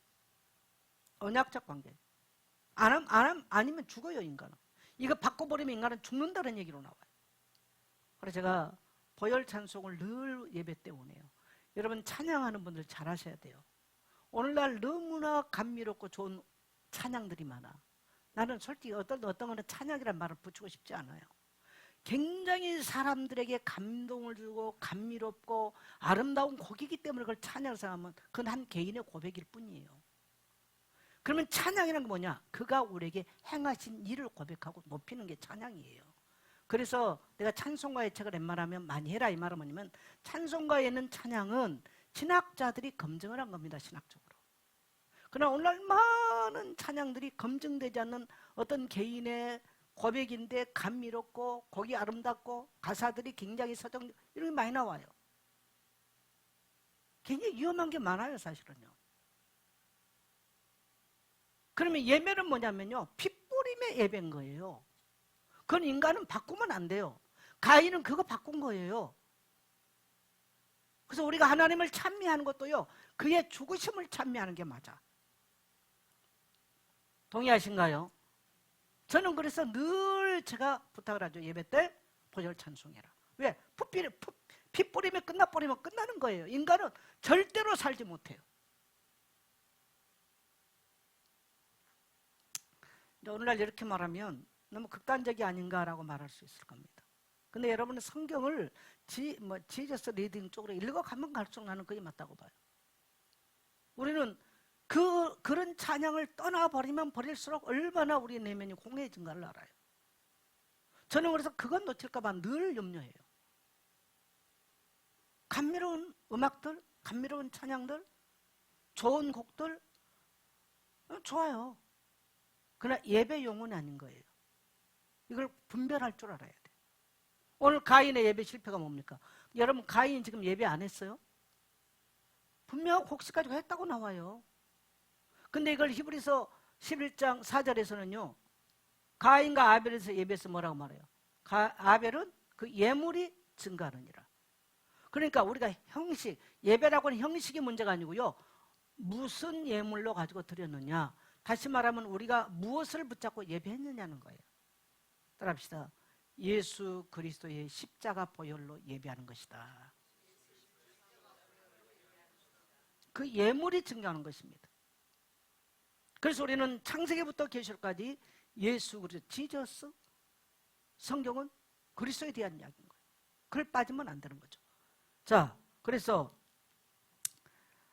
언약적 관계. 아니면 죽어요, 인간은. 이거 바꿔버리면 인간은 죽는다는 얘기로 나와요. 그래서 제가 보혈 찬송을 늘 예배 때 오네요. 여러분, 찬양하는 분들 잘 하셔야 돼요. 오늘날 너무나 감미롭고 좋은 찬양들이 많아. 나는 솔직히 어떤 거는 찬양이라는 말을 붙이고 싶지 않아요. 굉장히 사람들에게 감동을 주고 감미롭고 아름다운 곡이기 때문에 그걸 찬양을 생각하면 그건 한 개인의 고백일 뿐이에요. 그러면 찬양이라는 게 뭐냐? 그가 우리에게 행하신 일을 고백하고 높이는 게 찬양이에요. 그래서 내가 찬송가의 책을 웬만하면 많이 해라 이 말은 뭐냐면, 찬송가에 있는 찬양은 신학자들이 검증을 한 겁니다. 신학적으로. 그러나 오늘날 많은 찬양들이 검증되지 않는 어떤 개인의 고백인데 감미롭고 곡이 아름답고 가사들이 굉장히 서정, 이런 게 많이 나와요. 굉장히 위험한 게 많아요, 사실은요. 그러면 예배는 뭐냐면요, 핏부림의 예배인 거예요. 그건 인간은 바꾸면 안 돼요. 가인은 그거 바꾼 거예요. 그래서 우리가 하나님을 찬미하는 것도요, 그의 죽으심을 찬미하는 게 맞아. 동의하신가요? 저는 그래서 늘 제가 부탁을 하죠. 예배 때 보혈 찬송해라. 왜? 핏부림이 끝나버리면 끝나는 거예요. 인간은 절대로 살지 못해요. 오늘날 이렇게 말하면 너무 극단적이 아닌가라고 말할 수 있을 겁니다. 근데 여러분은 성경을 지저스 리딩 쪽으로 읽어가면 갈수록 나는 그게 맞다고 봐요. 우리는 그런 찬양을 떠나버리면 버릴수록 얼마나 우리 내면이 공해진가를 알아요. 저는 그래서 그건 놓칠까봐 늘 염려해요. 감미로운 음악들, 감미로운 찬양들, 좋은 곡들 좋아요. 그러나 예배용은 아닌 거예요. 이걸 분별할 줄 알아야 돼요. 오늘 가인의 예배 실패가 뭡니까? 여러분, 가인 지금 예배 안 했어요? 분명 곡식 가지고 했다고 나와요. 근데 이걸 히브리서 11장 4절에서는요, 가인과 아벨에서 예배에서 뭐라고 말해요? 아벨은 그 예물이 증가하느니라. 그러니까 우리가 형식, 예배라고 하는 형식이 문제가 아니고요, 무슨 예물로 가지고 드렸느냐. 다시 말하면 우리가 무엇을 붙잡고 예배했느냐는 거예요. 따라합시다. 예수 그리스도의 십자가 보혈로 예배하는 것이다. 그 예물이 증거하는 것입니다. 그래서 우리는 창세기부터 계시록까지 예수 그리스도, 지저스, 성경은 그리스도에 대한 이야기인 거예요. 그걸 빠지면 안 되는 거죠. 자, 그래서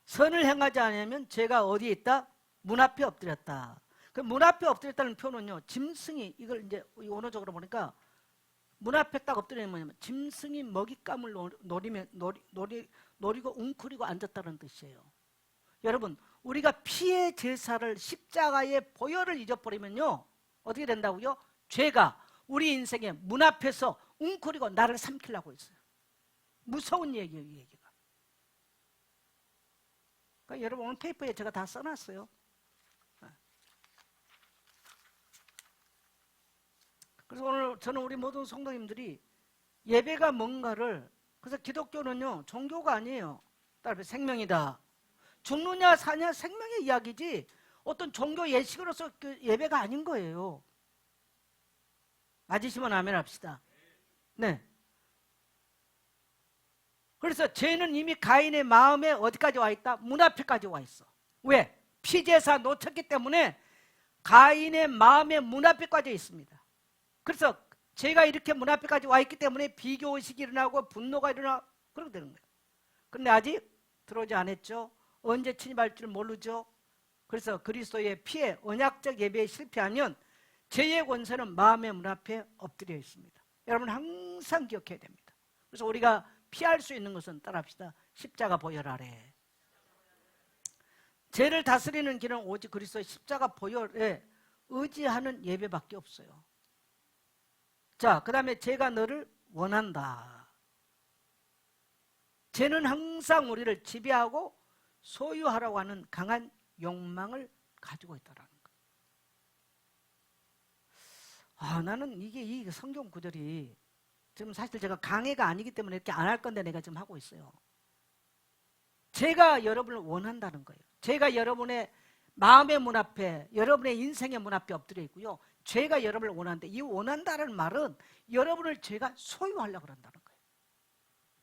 선을 행하지 않으면 죄가 어디에 있다? 문 앞에 엎드렸다. 그 문 앞에 엎드렸다는 표현은요, 짐승이, 이걸 이제 언어적으로 보니까 문 앞에 딱 엎드리는 뭐냐면 짐승이 먹잇감을 노리고 웅크리고 앉았다는 뜻이에요. 여러분, 우리가 피의 제사를, 십자가의 보혈을 잊어버리면요, 어떻게 된다고요? 죄가 우리 인생의 문 앞에서 웅크리고 나를 삼키려고 했어요. 무서운 얘기예요, 이 얘기가. 그러니까 여러분, 오늘 페이퍼에 제가 다 써놨어요. 그래서 오늘 저는 우리 모든 성도님들이 예배가 뭔가를, 그래서 기독교는요, 종교가 아니에요. 따라서 생명이다. 죽느냐 사냐 생명의 이야기지 어떤 종교 예식으로서 그 예배가 아닌 거예요. 맞으시면 아멘 합시다. 네. 그래서 죄는 이미 가인의 마음에 어디까지 와 있다? 문 앞에까지 와 있어. 왜? 피제사 놓쳤기 때문에 가인의 마음의 문 앞에까지 있습니다. 그래서 죄가 이렇게 문 앞에까지 와 있기 때문에 비교의식이 일어나고 분노가 일어나고 그렇게 되는 거예요. 그런데 아직 들어오지 않았죠. 언제 침입할 줄 모르죠. 그래서 그리스도의 피에 언약적 예배에 실패하면 죄의 권세는 마음의 문 앞에 엎드려 있습니다. 여러분 항상 기억해야 됩니다. 그래서 우리가 피할 수 있는 것은 따라합시다. 십자가 보혈 아래. 죄를 다스리는 길은 오직 그리스도의 십자가 보혈에 의지하는 예배밖에 없어요. 자, 그 다음에 죄가 너를 원한다. 죄는 항상 우리를 지배하고 소유하라고 하는 강한 욕망을 가지고 있다라는 거예요. 나는 이 성경 구절이 지금 사실 제가 강해가 아니기 때문에 이렇게 안 할 건데 내가 지금 하고 있어요. 죄가 여러분을 원한다는 거예요. 죄가 여러분의 마음의 문 앞에, 여러분의 인생의 문 앞에 엎드려 있고요. 죄가 여러분을 원하는데, 이 원한다는 말은 여러분을 죄가 소유하려고 한다는 거예요.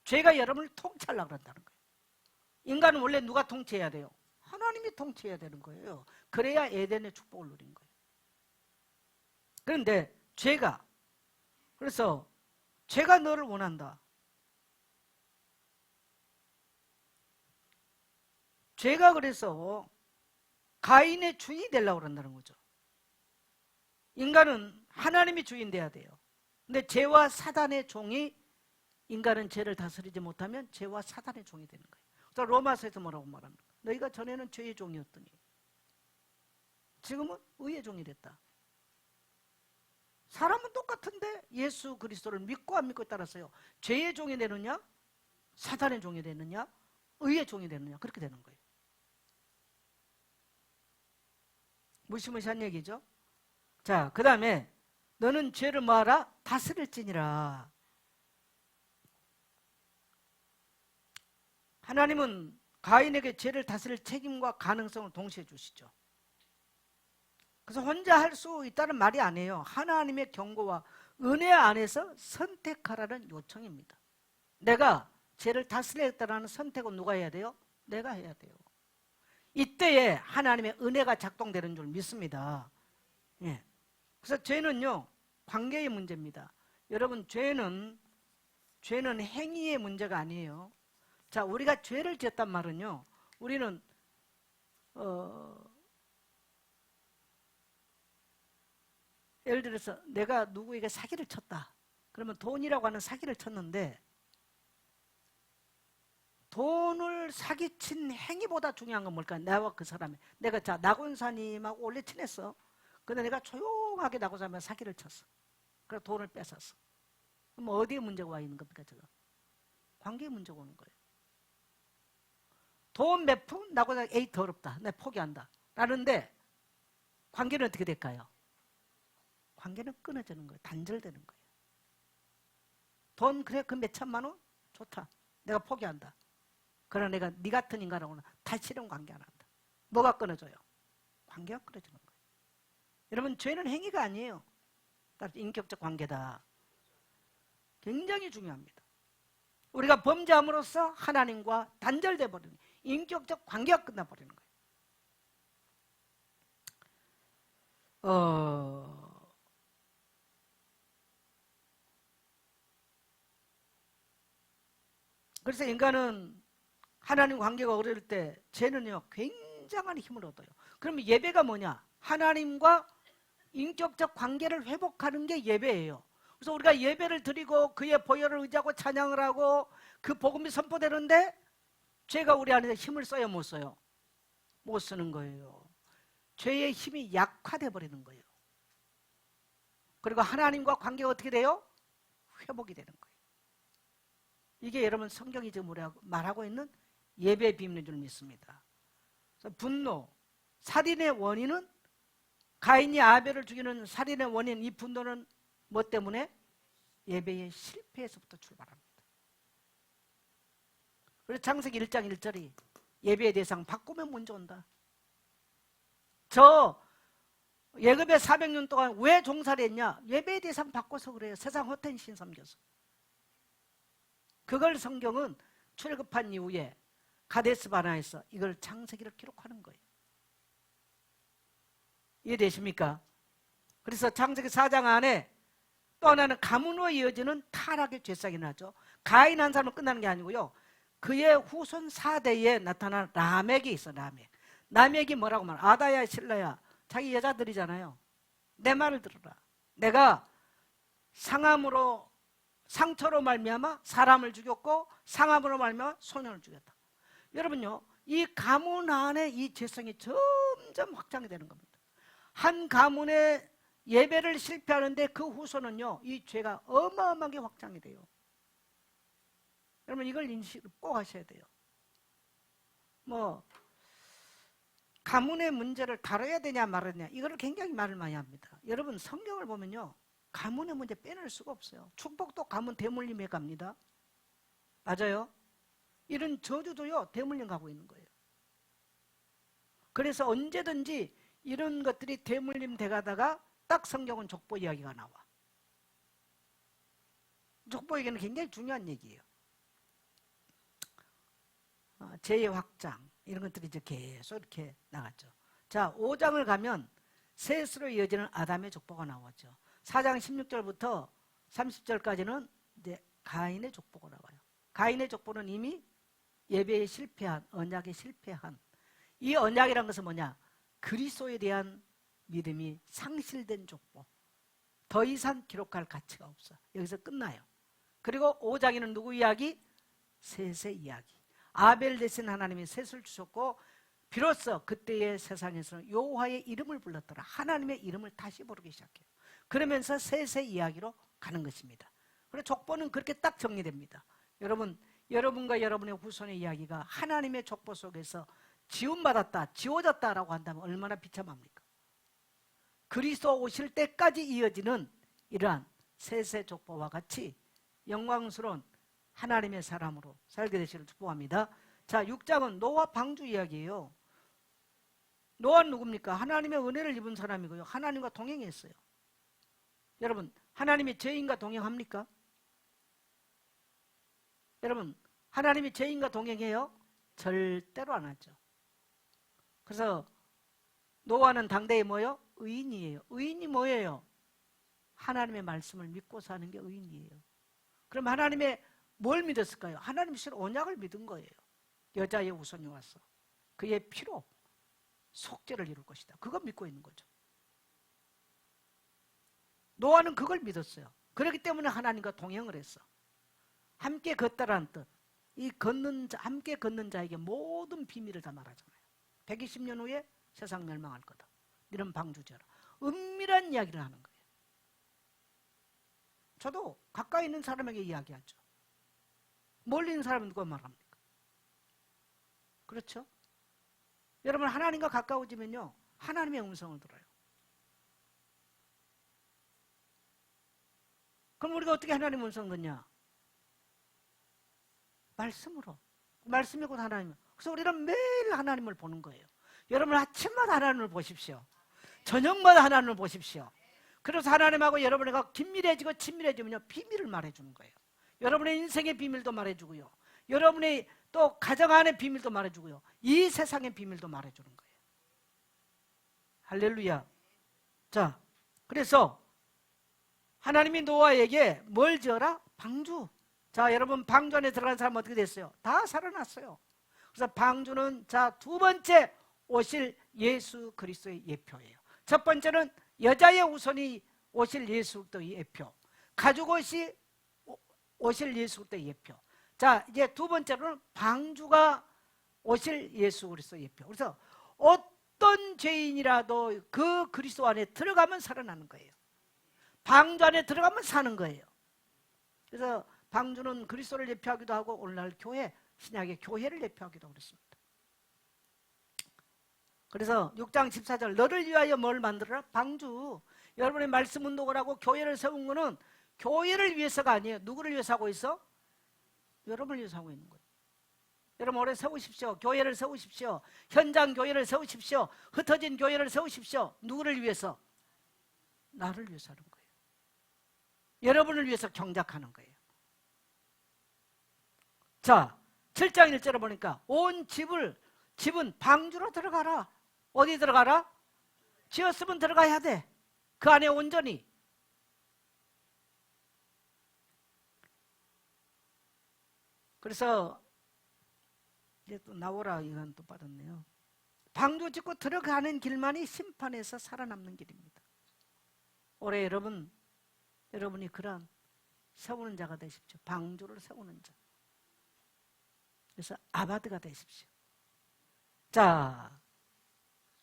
죄가 여러분을 통치하려고 한다는 거예요. 인간은 원래 누가 통치해야 돼요? 하나님이 통치해야 되는 거예요. 그래야 에덴의 축복을 누린 거예요. 그런데 그래서 죄가 너를 원한다. 죄가 그래서 가인의 주인이 되려고 한다는 거죠. 인간은 하나님이 주인 돼야 돼요. 근데 죄와 사단의 종이, 인간은 죄를 다스리지 못하면 죄와 사단의 종이 되는 거예요. 그래서 로마서에서 뭐라고 말합니까? 너희가 전에는 죄의 종이었더니 지금은 의의 종이 됐다. 사람은 똑같은데 예수 그리스도를 믿고 안 믿고에 따라서요, 죄의 종이 되느냐, 사단의 종이 되느냐, 의의 종이 되느냐, 그렇게 되는 거예요. 무시무시한 얘기죠. 자, 그 다음에 너는 죄를 뭐하라? 다스릴지니라. 하나님은 가인에게 죄를 다스릴 책임과 가능성을 동시에 주시죠. 그래서 혼자 할 수 있다는 말이 아니에요. 하나님의 경고와 은혜 안에서 선택하라는 요청입니다. 내가 죄를 다스리겠다는 선택은 누가 해야 돼요? 내가 해야 돼요. 이때에 하나님의 은혜가 작동되는 줄 믿습니다. 예. 그래서 죄는요, 관계의 문제입니다. 여러분, 죄는 행위의 문제가 아니에요. 자, 우리가 죄를 지었단 말은요, 우리는 예를 들어서 내가 누구에게 사기를 쳤다. 그러면 돈이라고 하는 사기를 쳤는데, 돈을 사기친 행위보다 중요한 건 뭘까? 나와 그 사람이. 내가 나곤사님하고 원래 친했어. 근데 내가 조용하게 나곤사님하고 사기를 쳤어. 그래서 돈을 뺏었어. 그럼 어디에 문제가 와 있는 겁니까, 제가? 관계에 문제가 오는 거예요. 돈 몇 푼? 나곤사님, 에이, 더럽다. 내가 포기한다. 라는데, 관계는 어떻게 될까요? 관계는 끊어지는 거예요. 단절되는 거예요. 돈, 그래, 그 몇 천만 원? 좋다. 내가 포기한다. 그러나 내가 네 같은 인간하고는 다시는 관계 안 한다. 뭐가 끊어져요? 관계가 끊어지는 거예요. 여러분, 죄는 행위가 아니에요. 따라서 인격적 관계다. 굉장히 중요합니다. 우리가 범죄함으로써 하나님과 단절돼 버리는, 인격적 관계가 끝나버리는 거예요. 그래서 인간은 하나님 관계가 어려울 때 죄는요 굉장한 힘을 얻어요. 그러면 예배가 뭐냐? 하나님과 인격적 관계를 회복하는 게 예배예요. 그래서 우리가 예배를 드리고 그의 보혈을 의지하고 찬양을 하고 그 복음이 선포되는데 죄가 우리 안에 힘을 써요, 못 써요? 못 쓰는 거예요. 죄의 힘이 약화돼 버리는 거예요. 그리고 하나님과 관계가 어떻게 돼요? 회복이 되는 거예요. 이게 여러분 성경이 지금 말하고 있는 예배의 비밀인 줄 믿습니다. 그래서 분노, 살인의 원인은 가인이 아벨을 죽이는 살인의 원인, 이 분노는 뭐 때문에? 예배의 실패에서부터 출발합니다. 그래서 창세기 1장 1절이 예배의 대상 바꾸면 먼저 온다. 저 예굽에 400년 동안 왜 종살이 했냐? 예배의 대상 바꿔서 그래요. 세상 헛된 신 섬겨서. 그걸 성경은 출애굽한 이후에 가데스 바네아에서 이걸 창세기를 기록하는 거예요. 이해되십니까? 그래서 창세기 4장 안에 또 하나는 가문으로 이어지는 타락의 죄상이 나죠. 가인 한 사람은 끝나는 게 아니고요. 그의 후손 4대에 나타난 라멕이 있어. 라멕이 뭐라고 말해? 아다야 실라야, 자기 여자들이잖아요. 내 말을 들어라. 내가 상처로 말미암아 사람을 죽였고 상함으로 말미암아 소년을 죽였다. 여러분요, 이 가문 안에 이 죄성이 점점 확장이 되는 겁니다. 한 가문의 예배를 실패하는데 그 후손은요, 이 죄가 어마어마하게 확장이 돼요. 여러분 이걸 인식을 꼭 하셔야 돼요. 가문의 문제를 다뤄야 되냐 말아야 이거를 굉장히 말을 많이 합니다. 여러분 성경을 보면요, 가문의 문제 빼낼 수가 없어요. 축복도 가문 대물림에 갑니다. 맞아요? 이런 저주도요 대물림 가고 있는 거예요. 그래서 언제든지 이런 것들이 대물림 돼가다가 딱 성경은 족보 이야기가 나와. 족보 얘기는 굉장히 중요한 얘기예요. 죄의 확장 이런 것들이 이제 계속 이렇게 나갔죠. 자, 5장을 가면 셋으로 이어지는 아담의 족보가 나오죠. 4장 16절부터 30절까지는 이제 가인의 족보가 나와요. 가인의 족보는 이미 예배에 실패한, 언약에 실패한, 이 언약이라는 것은 뭐냐? 그리스도에 대한 믿음이 상실된 족보. 더 이상 기록할 가치가 없어. 여기서 끝나요. 그리고 5장에는 누구 이야기? 셋의 이야기. 아벨 대신 하나님이 셋을 주셨고 비로소 그때의 세상에서는 여호와의 이름을 불렀더라. 하나님의 이름을 다시 부르기 시작해요. 그러면서 셋의 이야기로 가는 것입니다. 그리고 족보는 그렇게 딱 정리됩니다. 여러분과 여러분의 후손의 이야기가 하나님의 족보 속에서 지원받았다, 지워졌다라고 한다면 얼마나 비참합니까? 그리스도 오실 때까지 이어지는 이러한 셋의 족보와 같이 영광스러운 하나님의 사람으로 살게 되시기를 축복합니다. 자, 6장은 노아 방주 이야기예요. 노아는 누굽니까? 하나님의 은혜를 입은 사람이고요. 하나님과 동행했어요. 여러분, 하나님이 죄인과 동행합니까? 여러분, 하나님이 죄인과 동행해요? 절대로 안 하죠. 그래서 노아는 당대에 뭐예요? 의인이에요. 의인이 뭐예요? 하나님의 말씀을 믿고 사는 게 의인이에요. 그럼 하나님의 뭘 믿었을까요? 하나님이 실은 언약을 믿은 거예요. 여자의 후손이 와서 그의 피로 속죄를 이룰 것이다. 그거 믿고 있는 거죠. 노아는 그걸 믿었어요. 그렇기 때문에 하나님과 동행을 했어. 함께 걷다라는 뜻. 이 함께 걷는 자에게 모든 비밀을 다 말하잖아요. 120년 후에 세상 멸망할 거다. 이런 방주제라. 은밀한 이야기를 하는 거예요. 저도 가까이 있는 사람에게 이야기하죠. 멀리 있는 사람은 누가 말합니까? 그렇죠? 여러분, 하나님과 가까워지면요, 하나님의 음성을 들어요. 그럼 우리가 어떻게 하나님의 음성을 듣냐? 말씀으로. 말씀이 곧 하나님. 그래서 우리는 매일 하나님을 보는 거예요. 여러분, 아침마다 하나님을 보십시오. 저녁마다 하나님을 보십시오. 그래서 하나님하고 여러분과 긴밀해지고 친밀해지면요, 비밀을 말해주는 거예요. 여러분의 인생의 비밀도 말해주고요, 여러분이 또 가정 안의 비밀도 말해주고요. 이 세상의 비밀도 말해주는 거예요. 할렐루야. 자, 그래서 하나님이 노아에게 뭘 지어라? 방주. 자, 여러분 방주 안에 들어간 사람 어떻게 됐어요? 다 살아났어요. 그래서 방주는 자, 두 번째 오실 예수 그리스도의 예표예요. 첫 번째는 여자의 우선이 오실 예수 그리스도의 예표, 가죽옷이 오실 예수 그리스도의 예표. 자, 이제 두 번째로는 방주가 오실 예수 그리스도의 예표. 그래서 어떤 죄인이라도 그 그리스도 안에 들어가면 살아나는 거예요. 방주 안에 들어가면 사는 거예요. 그래서 방주는 그리스도를 예표하기도 하고 오늘날 교회, 신약의 교회를 예표하기도 그렇습니다. 그래서 6장 14절 너를 위하여 뭘 만들어라? 방주. 여러분의 말씀 운동을 하고 교회를 세운 거는 교회를 위해서가 아니에요. 누구를 위해서 하고 있어? 여러분을 위해서 하고 있는 거예요. 여러분 오래 세우십시오. 교회를 세우십시오. 현장 교회를 세우십시오. 흩어진 교회를 세우십시오. 누구를 위해서? 나를 위해서 하는 거예요. 여러분을 위해서 경작하는 거예요. 자, 7장 1절에 보니까 온 집은 방주로 들어가라. 어디 들어가라? 지었으면 들어가야 돼. 그 안에 온전히. 그래서 이제 또 나오라 이건 또 받았네요. 방주 짓고 들어가는 길만이 심판에서 살아남는 길입니다. 올해 여러분이 그런 세우는 자가 되십시오. 방주를 세우는 자. 그래서 아바드가 되십시오. 자,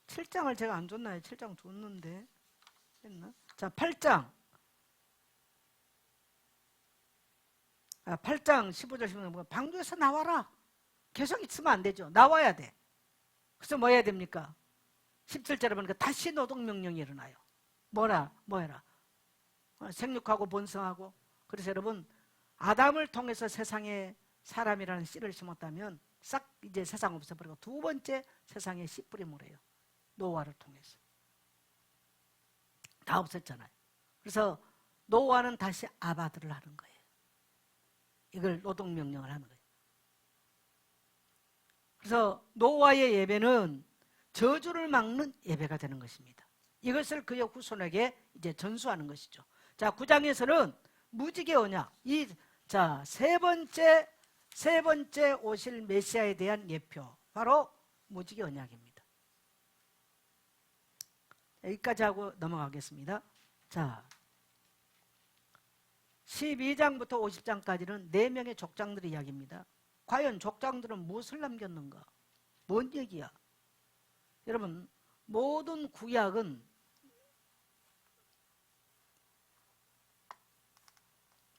7장을 제가 안 줬나요? 7장 줬는데 했나? 자, 8장 15절 16절 방주에서 나와라. 계속 있으면 안 되죠. 나와야 돼. 그래서 뭐 해야 됩니까? 17절에 보니까 다시 노동명령이 일어나요. 뭐해라? 생육하고 번성하고. 그래서 여러분 아담을 통해서 세상에 사람이라는 씨를 심었다면 싹 이제 세상 없애버리고 두 번째 세상에 씨 뿌림을 해요. 노아를 통해서. 다 없앴잖아요. 그래서 노아는 다시 아바드를 하는 거예요. 이걸 노동명령을 하는 거예요. 그래서 노아의 예배는 저주를 막는 예배가 되는 것입니다. 이것을 그의 후손에게 이제 전수하는 것이죠. 자, 9장에서는 무지개 언약, 자, 세 번째 오실 메시아에 대한 예표, 바로 무지개 언약입니다. 여기까지 하고 넘어가겠습니다. 자, 12장부터 50장까지는 4명의 족장들의 이야기입니다. 과연 족장들은 무엇을 남겼는가? 뭔 얘기야? 여러분, 모든 구약은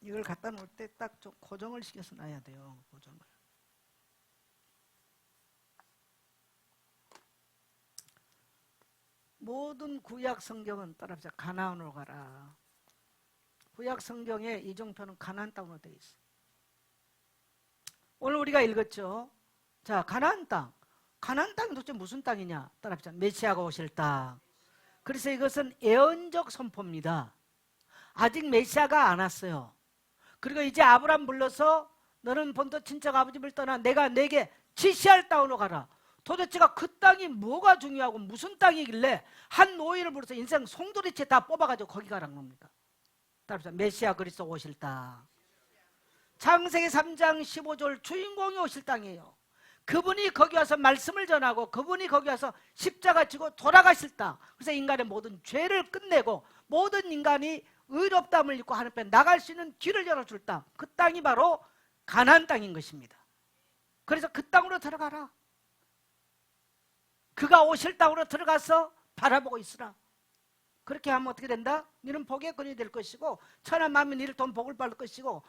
이걸 갖다 놓을 때 딱 좀 고정을 시켜서 놔야 돼요. 고정을. 모든 구약 성경은 따라합시다. 가나안으로 가라. 구약 성경의 이정표는 가나안 땅으로 되어 있어요. 오늘 우리가 읽었죠. 자, 가나안 땅. 가나안 땅이 도대체 무슨 땅이냐? 따라합시다. 메시아가 오실 땅. 그래서 이것은 예언적 선포입니다. 아직 메시아가 안 왔어요. 그리고 이제 아브람 불러서 너는 본토 친척 아버지 집을 떠나 내가 내게 지시할 땅으로 가라. 도대체가 그 땅이 뭐가 중요하고 무슨 땅이길래 한 노예를 불러서 인생 송두리째 다 뽑아가지고 거기 가라는 겁니까? 따라합시다. 메시아 그리스도 오실 땅. 창세기 3장 15절 주인공이 오실 땅이에요. 그분이 거기 와서 말씀을 전하고 그분이 거기 와서 십자가 지고 돌아가실 땅. 그래서 인간의 모든 죄를 끝내고 모든 인간이 의롭다함을 입고 하늘 앞에 나갈 수 있는 길을 열어줄 땅. 그 땅이 바로 가나안 땅인 것입니다. 그래서 그 땅으로 들어가라. 그가 오실 땅으로 들어가서 바라보고 있으라. 그렇게 하면 어떻게 된다? 너는 복의 근이 될 것이고 천한 만민이 너를 돈 복을 받을 것이고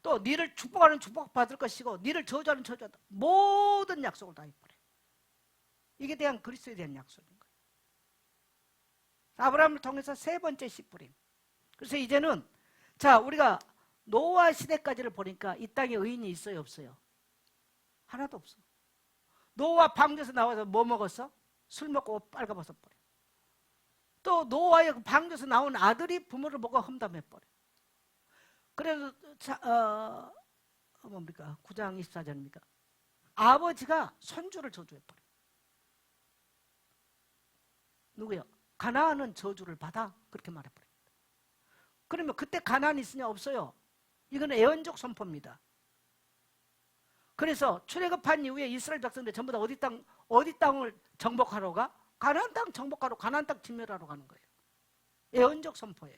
또 너를 축복하는 축복 받을 것이고 너를 저주하는 저주, 모든 약속을 다 해버려. 이게 대한 그리스도에 대한 약속인 거예요. 아브라함을 통해서 세 번째 씨 뿌림. 그래서 이제는 자, 우리가 노아 시대까지를 보니까 이 땅에 의인이 있어요, 없어요? 하나도 없어. 노아 방주에서 나와서 뭐 먹었어? 술 먹고 빨가벗어 버려. 또 노아의 방주에서 나온 아들이 부모를 보고 험담해 버려. 그래서 뭡니까? 9장 24절입니까? 아버지가 손주를 저주해버려. 누구요? 가나안은 저주를 받아. 그렇게 말해버립니다. 그러면 그때 가나안이 있으냐? 없어요. 이거는 애언적 선포입니다. 그래서 출애굽한 이후에 이스라엘 백성들 전부 다 어디 땅을 정복하러 가? 가나안 땅 정복하러, 가나안 땅 진멸하러 가는 거예요. 애언적 선포예요.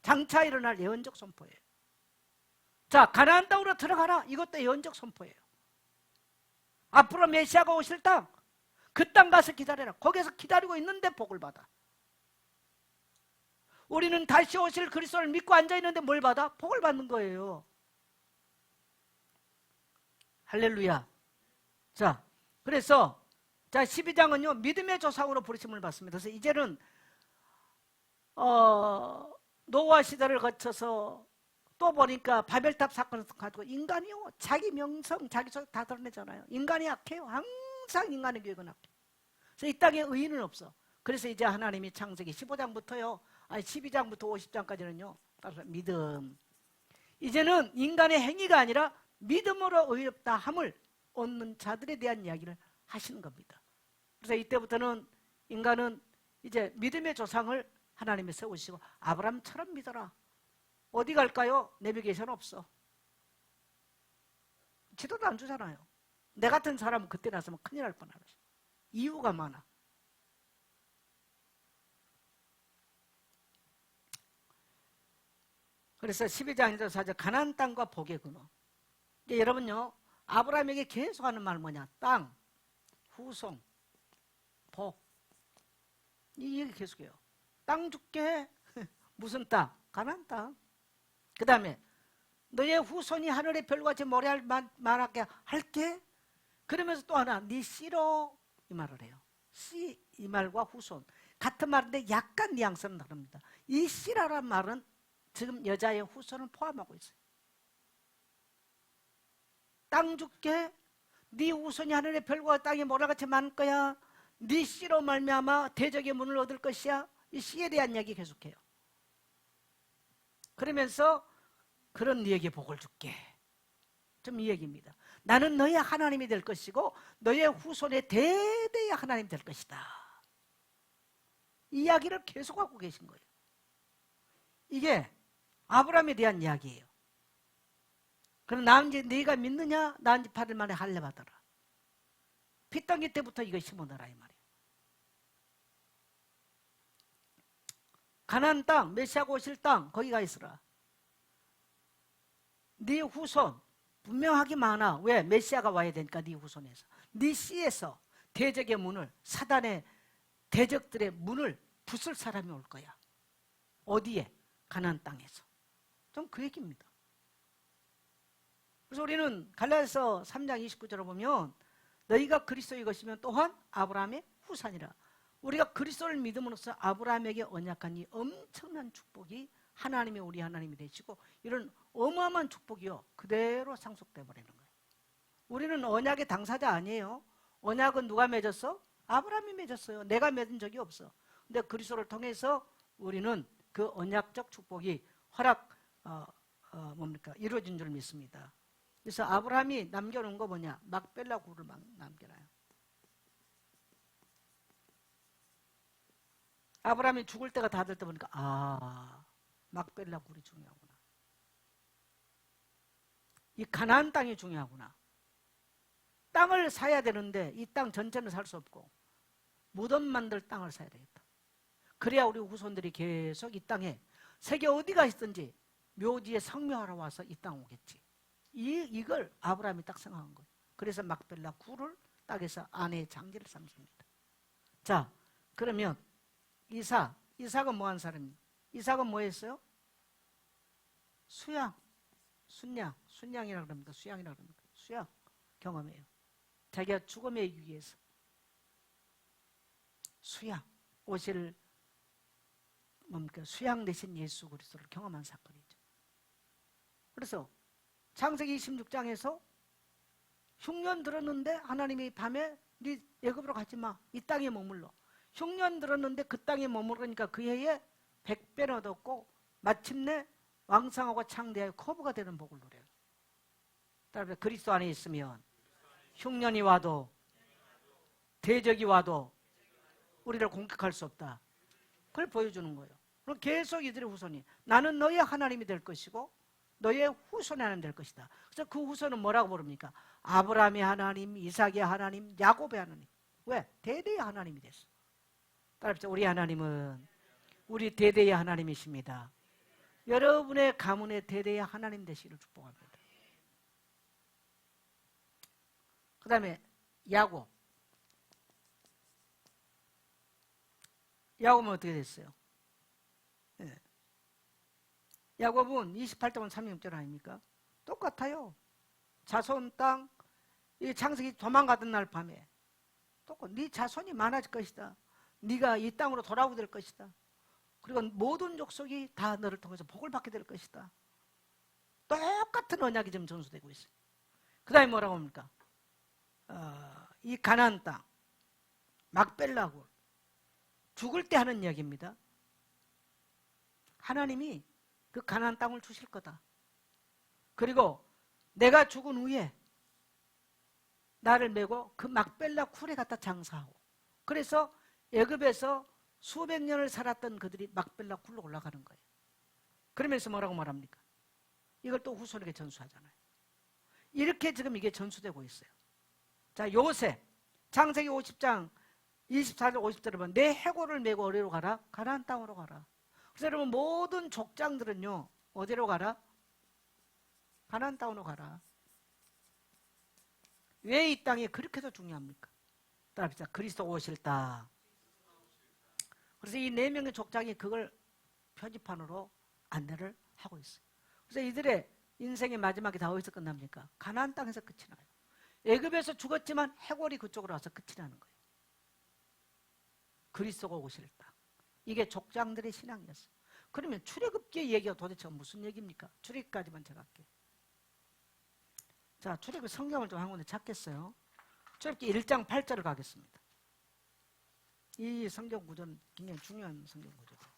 장차 일어날 예언적 선포예요. 자, 가나안 땅으로 들어가라. 이것도 예언적 선포예요. 앞으로 메시아가 오실 땅, 그 땅 가서 기다려라. 거기서 기다리고 있는데 복을 받아. 우리는 다시 오실 그리스도를 믿고 앉아있는데 뭘 받아? 복을 받는 거예요. 할렐루야. 자, 그래서 자 12장은요 믿음의 조상으로 부르심을 받습니다. 그래서 이제는 노아 시대를 거쳐서 또 보니까 바벨탑 사건을 가지고 인간이요 자기 명성 자기 속 다 드러내잖아요. 인간이 약해요. 항상 인간의 교육은 약해요. 그래서 이 땅에 의인은 없어. 그래서 이제 하나님이 창세기 15장부터요 12장부터 50장까지는요 믿음. 이제는 인간의 행위가 아니라 믿음으로 의롭다 함을 얻는 자들에 대한 이야기를 하시는 겁니다. 그래서 이때부터는 인간은 이제 믿음의 조상을 하나님이 세우시고 아브라함처럼 믿어라. 어디 갈까요? 내비게이션 없어. 지도도 안 주잖아요. 내 같은 사람은 그때 나서면 큰일 날 뻔하죠. 이유가 많아. 그래서 12장에서 사실 가나안 땅과 복의 근원. 이제 여러분요 아브라함에게 계속 하는 말 뭐냐? 땅, 후손, 복. 이 얘기 계속해요. 땅 줄게. 무슨 땅? 가나안 땅. 그 다음에 너의 후손이 하늘의 별같이 모래알만하게 할게. 그러면서 또 하나 네 씨로 이 말을 해요. 씨 이 말과 후손 같은 말인데 약간 뉘앙스는 다릅니다. 이 씨라는 말은 지금 여자의 후손을 포함하고 있어요. 땅 줄게. 네 후손이 하늘의 별과 땅에 모래같이 많을 거야. 네 씨로 말미암아 대적의 문을 얻을 것이야. 이 씨에 대한 이야기 계속해요. 그러면서 그런 너에게 복을 줄게. 좀 이 얘기입니다. 나는 너의 하나님이 될 것이고 너의 후손의 대대의 하나님이 될 것이다. 이 이야기를 계속하고 계신 거예요. 이게 아브라함에 대한 이야기예요. 그럼 나은지 네가 믿느냐? 나은지 8일 만에 할례 받아라. 핏덩이 때부터 이거 심어놔라 이 말이에요. 가나안 땅, 메시아가 오실 땅 거기 가 있으라. 네 후손 분명하게 많아. 왜? 메시아가 와야 되니까 네 후손에서. 네 씨에서 대적의 문을 사단의 대적들의 문을 부술 사람이 올 거야. 어디에? 가나안 땅에서. 좀 그 얘기입니다. 그래서 우리는 갈라디아서 3장 29절을 보면 너희가 그리스도의 것이면 또한 아브라함의 후손이라. 우리가 그리스도를 믿음으로써 아브라함에게 언약한 이 엄청난 축복이 하나님이 우리 하나님이 되시고 이런 어마어마한 축복이요 그대로 상속돼 버리는 거예요. 우리는 언약의 당사자 아니에요. 언약은 누가 맺었어? 아브라함이 맺었어요. 내가 맺은 적이 없어. 근데 그리스도를 통해서 우리는 그 언약적 축복이 이루어진 줄 믿습니다. 그래서 아브라함이 남겨놓은 거 뭐냐? 막벨라 굴을 남겨놔요. 아브라함이 죽을 때가 다 될 때 보니까 막벨라 굴이 중요하구나. 이 가나안 땅이 중요하구나. 땅을 사야 되는데 이 땅 전체는 살 수 없고 무덤 만들 땅을 사야 되겠다. 그래야 우리 후손들이 계속 이 땅에 세계 어디가 있든지 묘지에 성묘하러 와서 이 땅 오겠지. 이걸 아브라함이 딱 생각한 거예요. 그래서 막벨라 굴을 땅에서 아내의 장기를 삼습니다. 자, 그러면 이삭은 뭐 한 사람이에요? 이삭은 뭐 했어요? 순양이라고 합니다. 수양이라고 합니다. 수양 경험해요. 자기가 죽음에 위해서 오실 수양 되신 예수 그리스도를 경험한 사건이죠. 그래서 창세기 26장에서 흉년 들었는데 하나님이 밤에 네 애굽으로 가지 마. 이 땅에 머물러. 흉년 들었는데 그 땅에 머무르니까 그 해에 100배를 얻었고 마침내 왕성하고 창대하여 거부가 되는 복을 누려요. 따라서 그리스도 안에 있으면 흉년이 와도 대적이 와도 우리를 공격할 수 없다. 그걸 보여주는 거예요. 그럼 계속 이들의 후손이 나는 너의 하나님이 될 것이고 너의 후손의 하나님 될 것이다. 그래서 그 후손은 뭐라고 부릅니까? 아브라함의 하나님, 이삭의 하나님, 야곱의 하나님. 왜? 대대의 하나님이 됐어. 따라합시다. 우리 하나님은 우리 대대의 하나님이십니다. 여러분의 가문의 대대의 하나님 되시기를 축복합니다. 그 다음에 야곱. 야곱은 어떻게 됐어요? 네. 야곱은 28장은 3형절 아닙니까? 똑같아요. 자손 땅, 이 창세기 도망가던 날 밤에 네 자손이 많아질 것이다. 네가 이 땅으로 돌아오게 될 것이다. 그리고 모든 족속이 다 너를 통해서 복을 받게 될 것이다. 똑같은 언약이 지금 전수되고 있어요. 그 다음에 뭐라고 합니까? 이 가나안 땅, 막벨라굴, 죽을 때 하는 이야기입니다. 하나님이 그 가나안 땅을 주실 거다. 그리고 내가 죽은 후에 나를 메고 그 막벨라 굴에 갖다 장사하고, 그래서 애굽에서 수백 년을 살았던 그들이 막벨라 굴로 올라가는 거예요. 그러면서 뭐라고 말합니까? 이걸 또 후손에게 전수하잖아요. 이렇게 지금 이게 전수되고 있어요. 자, 요셉 창세기 50장 24절 50절에 보면 내 해골을 메고 어디로 가라? 가나안 땅으로 가라. 그래서 여러분 모든 족장들은요 어디로 가라? 가나안 땅으로 가라. 왜 이 땅이 그렇게도 중요합니까? 따라합시다. 그리스도 오실 땅. 그래서 이 4명의 족장이 그걸 표지판으로 안내를 하고 있어요. 그래서 이들의 인생의 마지막이 다 어디서 끝납니까? 가나안 땅에서 끝이 나요. 애굽에서 죽었지만 해골이 그쪽으로 와서 끝이 나는 거예요. 그리스도가 오실 땅. 이게 족장들의 신앙이었어요. 그러면 출애굽기의 얘기가 도대체 무슨 얘기입니까? 출애굽기까지만 제가 할게요. 자, 출애굽기 성경을 좀 한 군데 찾겠어요. 출애굽기 1장 8절을 가겠습니다. 이 성경 구조는 굉장히 중요한 성경 구조죠.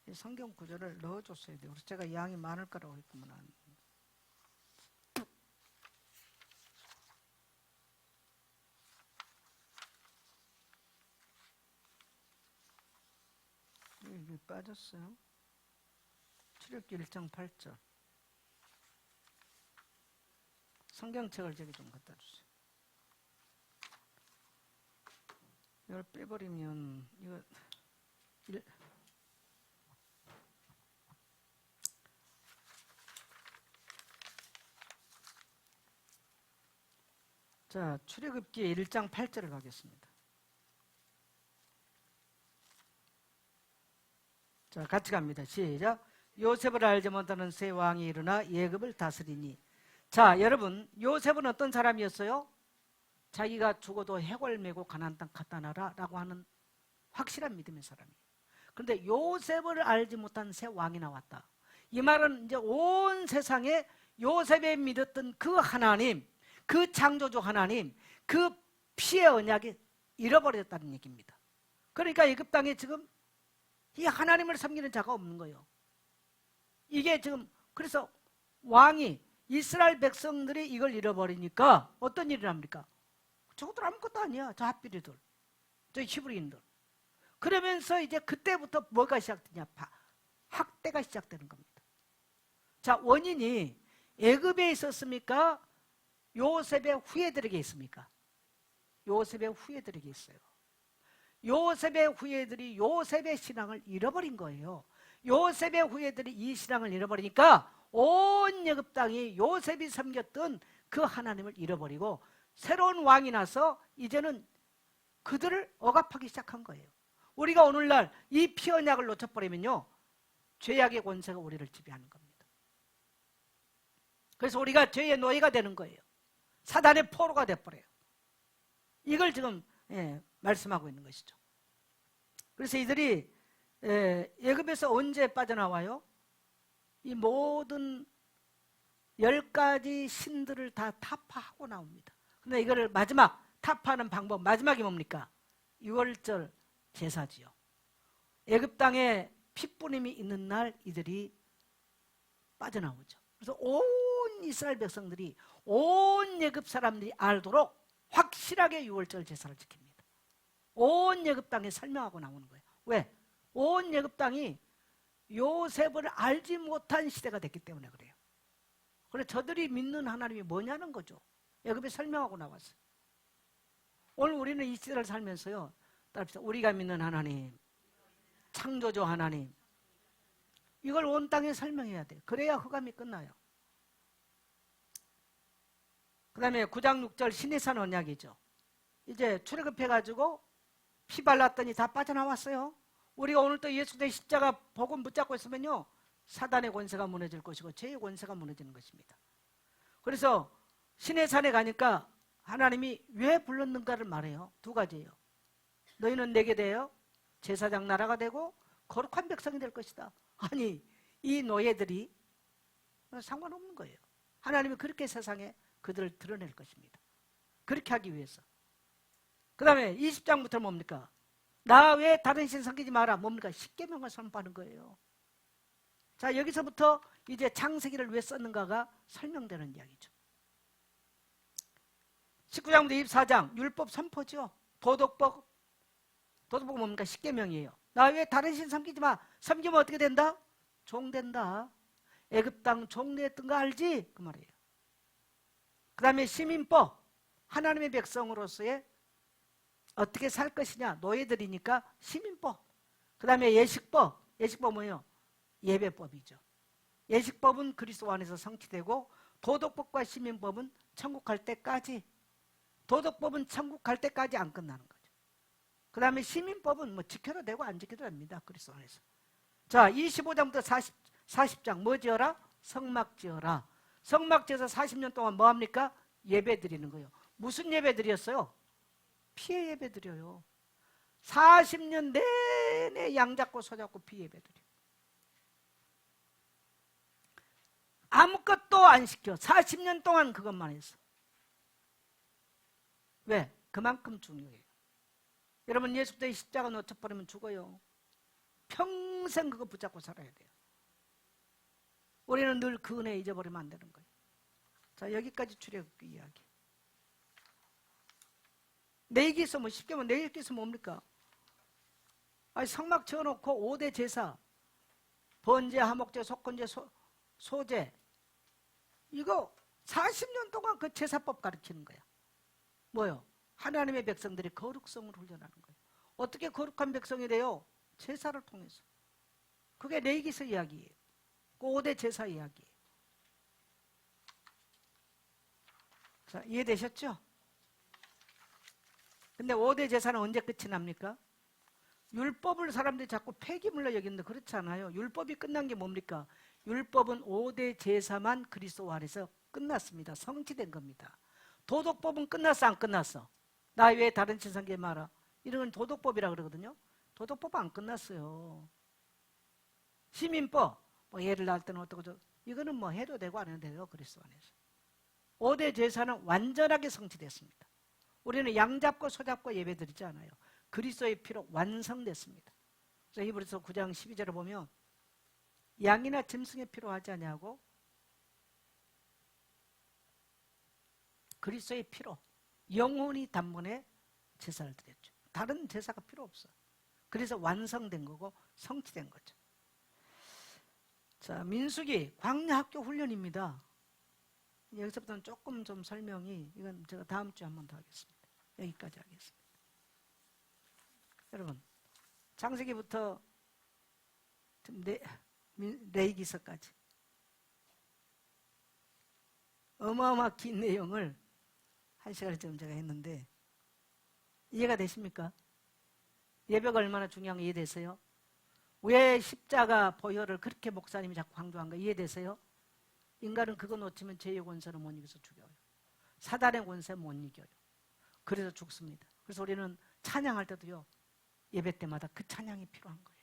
이 성경 구조를 넣어줬어야 돼요. 그래서 제가 양이 많을 거라고 했구만. 이게 빠졌어요. 출애굽기 1장 8절. 성경책을 저기 좀 갖다 주세요. 이걸 빼버리면 이거 자, 출애굽기 1장 8절을 가겠습니다. 자, 같이 갑니다. 시작. 요셉을 알지 못하는 새 왕이 일어나 애굽을 다스리니. 자, 여러분, 요셉은 어떤 사람이었어요? 자기가 죽어도 해골 메고 가나안 땅 갖다 놔라 라고 하는 확실한 믿음의 사람이에요. 그런데 요셉을 알지 못한 새 왕이 나왔다. 이 말은 이제 온 세상에 요셉이 믿었던 그 하나님, 그 창조주 하나님, 그 피의 언약이 잃어버렸다는 얘기입니다. 그러니까 애굽 땅에 지금 이 하나님을 섬기는 자가 없는 거예요. 이게 지금 그래서 왕이 이스라엘 백성들이 이걸 잃어버리니까 어떤 일이 납니까? 저것들 아무것도 아니야. 저 핫비리들, 저 히브리인들. 그러면서 이제 그때부터 뭐가 시작되냐? 학대가 시작되는 겁니다. 자, 원인이 애굽에 있었습니까? 요셉의 후예들에게 있습니까? 요셉의 후예들에게 있어요. 요셉의 후예들이 요셉의 신앙을 잃어버린 거예요. 요셉의 후예들이 이 신앙을 잃어버리니까 온 애굽 땅이 요셉이 섬겼던 그 하나님을 잃어버리고 새로운 왕이 나서 이제는 그들을 억압하기 시작한 거예요. 우리가 오늘날 이 피언약을 놓쳐버리면요 죄악의 권세가 우리를 지배하는 겁니다. 그래서 우리가 죄의 노예가 되는 거예요. 사단의 포로가 돼버려요. 이걸 지금 말씀하고 있는 것이죠. 그래서 이들이 애굽에서 언제 빠져나와요? 이 모든 10가지 신들을 다 타파하고 나옵니다. 근데 이거를 마지막 타파하는 방법, 마지막이 뭡니까? 6월절 제사지요. 애굽 땅에 핏뿌림이 있는 날 이들이 빠져나오죠. 그래서 온 이스라엘 백성들이, 온 애굽 사람들이 알도록 확실하게 유월절 제사를 지킵니다. 온 애굽 땅에 설명하고 나오는 거예요. 왜? 온 애굽 땅이 요셉을 알지 못한 시대가 됐기 때문에 그래요. 그래서 저들이 믿는 하나님이 뭐냐는 거죠. 애굽에 설명하고 나왔어요. 오늘 우리는 이 시대를 살면서요, 따릅시다. 우리가 믿는 하나님, 창조주 하나님, 이걸 온 땅에 설명해야 돼요. 그래야 흑암이 끝나요. 그 다음에 9장 6절 시내산 언약이죠. 이제 출애굽해가지고 피 발랐더니 다 빠져나왔어요. 우리가 오늘 또 예수 의 십자가 복음 붙잡고 있으면요, 사단의 권세가 무너질 것이고 죄의 권세가 무너지는 것입니다. 그래서 시내산에 가니까 하나님이 왜 불렀는가를 말해요. 두 가지예요. 너희는 내게 대하여 제사장 나라가 되고 거룩한 백성이 될 것이다. 아니, 이 노예들이 상관없는 거예요. 하나님이 그렇게 세상에 그들을 드러낼 것입니다. 그렇게 하기 위해서. 그 다음에 20장부터 뭡니까? 나 외에 다른 신 섬기지 마라. 뭡니까? 십계명을 선포하는 거예요. 자, 여기서부터 이제 창세기를 왜 썼는가가 설명되는 이야기죠. 19장부터 24장 율법 선포죠. 도덕법 뭡니까? 십계명이에요. 나 외에 다른 신 섬기지 마. 섬기면 어떻게 된다? 종 된다. 애굽 땅 종되었던 거 알지? 그 말이에요. 그 다음에 시민법, 하나님의 백성으로서의 어떻게 살 것이냐, 노예들이니까 시민법. 그 다음에 예식법, 예식법 뭐예요? 예배법이죠. 예식법은 그리스도 안에서 성취되고, 도덕법과 시민법은 천국 갈 때까지, 도덕법은 천국 갈 때까지 안 끝나는 거죠. 그 다음에 시민법은 뭐 지켜도 되고 안 지켜도 됩니다. 그리스도 안에서. 자, 25장부터 40장 뭐 지어라? 성막 지어라. 성막 지어서 40년 동안 뭐 합니까? 예배 드리는 거예요. 무슨 예배 드렸어요? 피의 예배 드려요. 40년 내내 양 잡고 소 잡고 피 예배 드려요. 아무것도 안 시켜. 40년 동안 그것만 했어. 왜? 그만큼 중요해요. 여러분, 예수 그리스도의 십자가 놓쳐버리면 죽어요. 평생 그거 붙잡고 살아야 돼요. 우리는 늘 그 은혜 잊어버리면 안 되는 거예요. 자, 여기까지 출애굽기 이야기. 내기서 뭐 쉽게 말하면 내기서 뭡니까? 아니, 성막 지어놓고 5대 제사, 번제, 하목제, 속건제, 소제, 이거 40년 동안 그 제사법 가르치는 거야. 뭐요? 하나님의 백성들이 거룩성을 훈련하는 거예요. 어떻게 거룩한 백성이 돼요? 제사를 통해서. 그게 레위기서 이야기예요. 그 5대 제사 이야기예요. 자, 이해되셨죠? 근데 5대 제사는 언제 끝이 납니까? 율법을 사람들이 자꾸 폐기물로 여기는데 그렇지 않아요. 율법이 끝난 게 뭡니까? 율법은 5대 제사만 그리스도 안에서 끝났습니다. 성취된 겁니다. 도덕법은 끝났어, 안 끝났어? 나 외에 다른 신 섬기지 마라. 이런 건 도덕법이라 그러거든요. 도덕법 안 끝났어요. 시민법, 뭐 예를 낳을 때는 어떻고, 이거는 뭐 해도 되고 안 해도 돼요. 그리스도 안에서. 5대 제사는 완전하게 성취됐습니다. 우리는 양 잡고 소 잡고 예배 드리지 않아요. 그리스도의 피로 완성됐습니다. 그래서 히브리서 9장 12절을 보면 양이나 짐승의 피로 하지 아니하고 그리스도의 피로 영혼이 단번에 제사를 드렸죠. 다른 제사가 필요 없어요. 그래서 완성된 거고 성취된 거죠. 자, 민수기 광야 학교 훈련입니다. 여기서부터는 조금 좀 설명이, 이건 제가 다음 주에 한 번 더 하겠습니다. 여기까지 하겠습니다. 여러분, 창세기부터 레위기서까지 어마어마하게 긴 내용을 1시간쯤 제가 했는데 이해가 되십니까? 예배가 얼마나 중요한 거 이해되세요? 왜 십자가 보혈을 그렇게 목사님이 자꾸 강조한 거 이해되세요? 인간은 그거 놓치면 죄의 권세를 못 이겨서 죽여요. 사단의 권세 못 이겨요. 그래서 죽습니다. 그래서 우리는 찬양할 때도요, 예배 때마다 그 찬양이 필요한 거예요.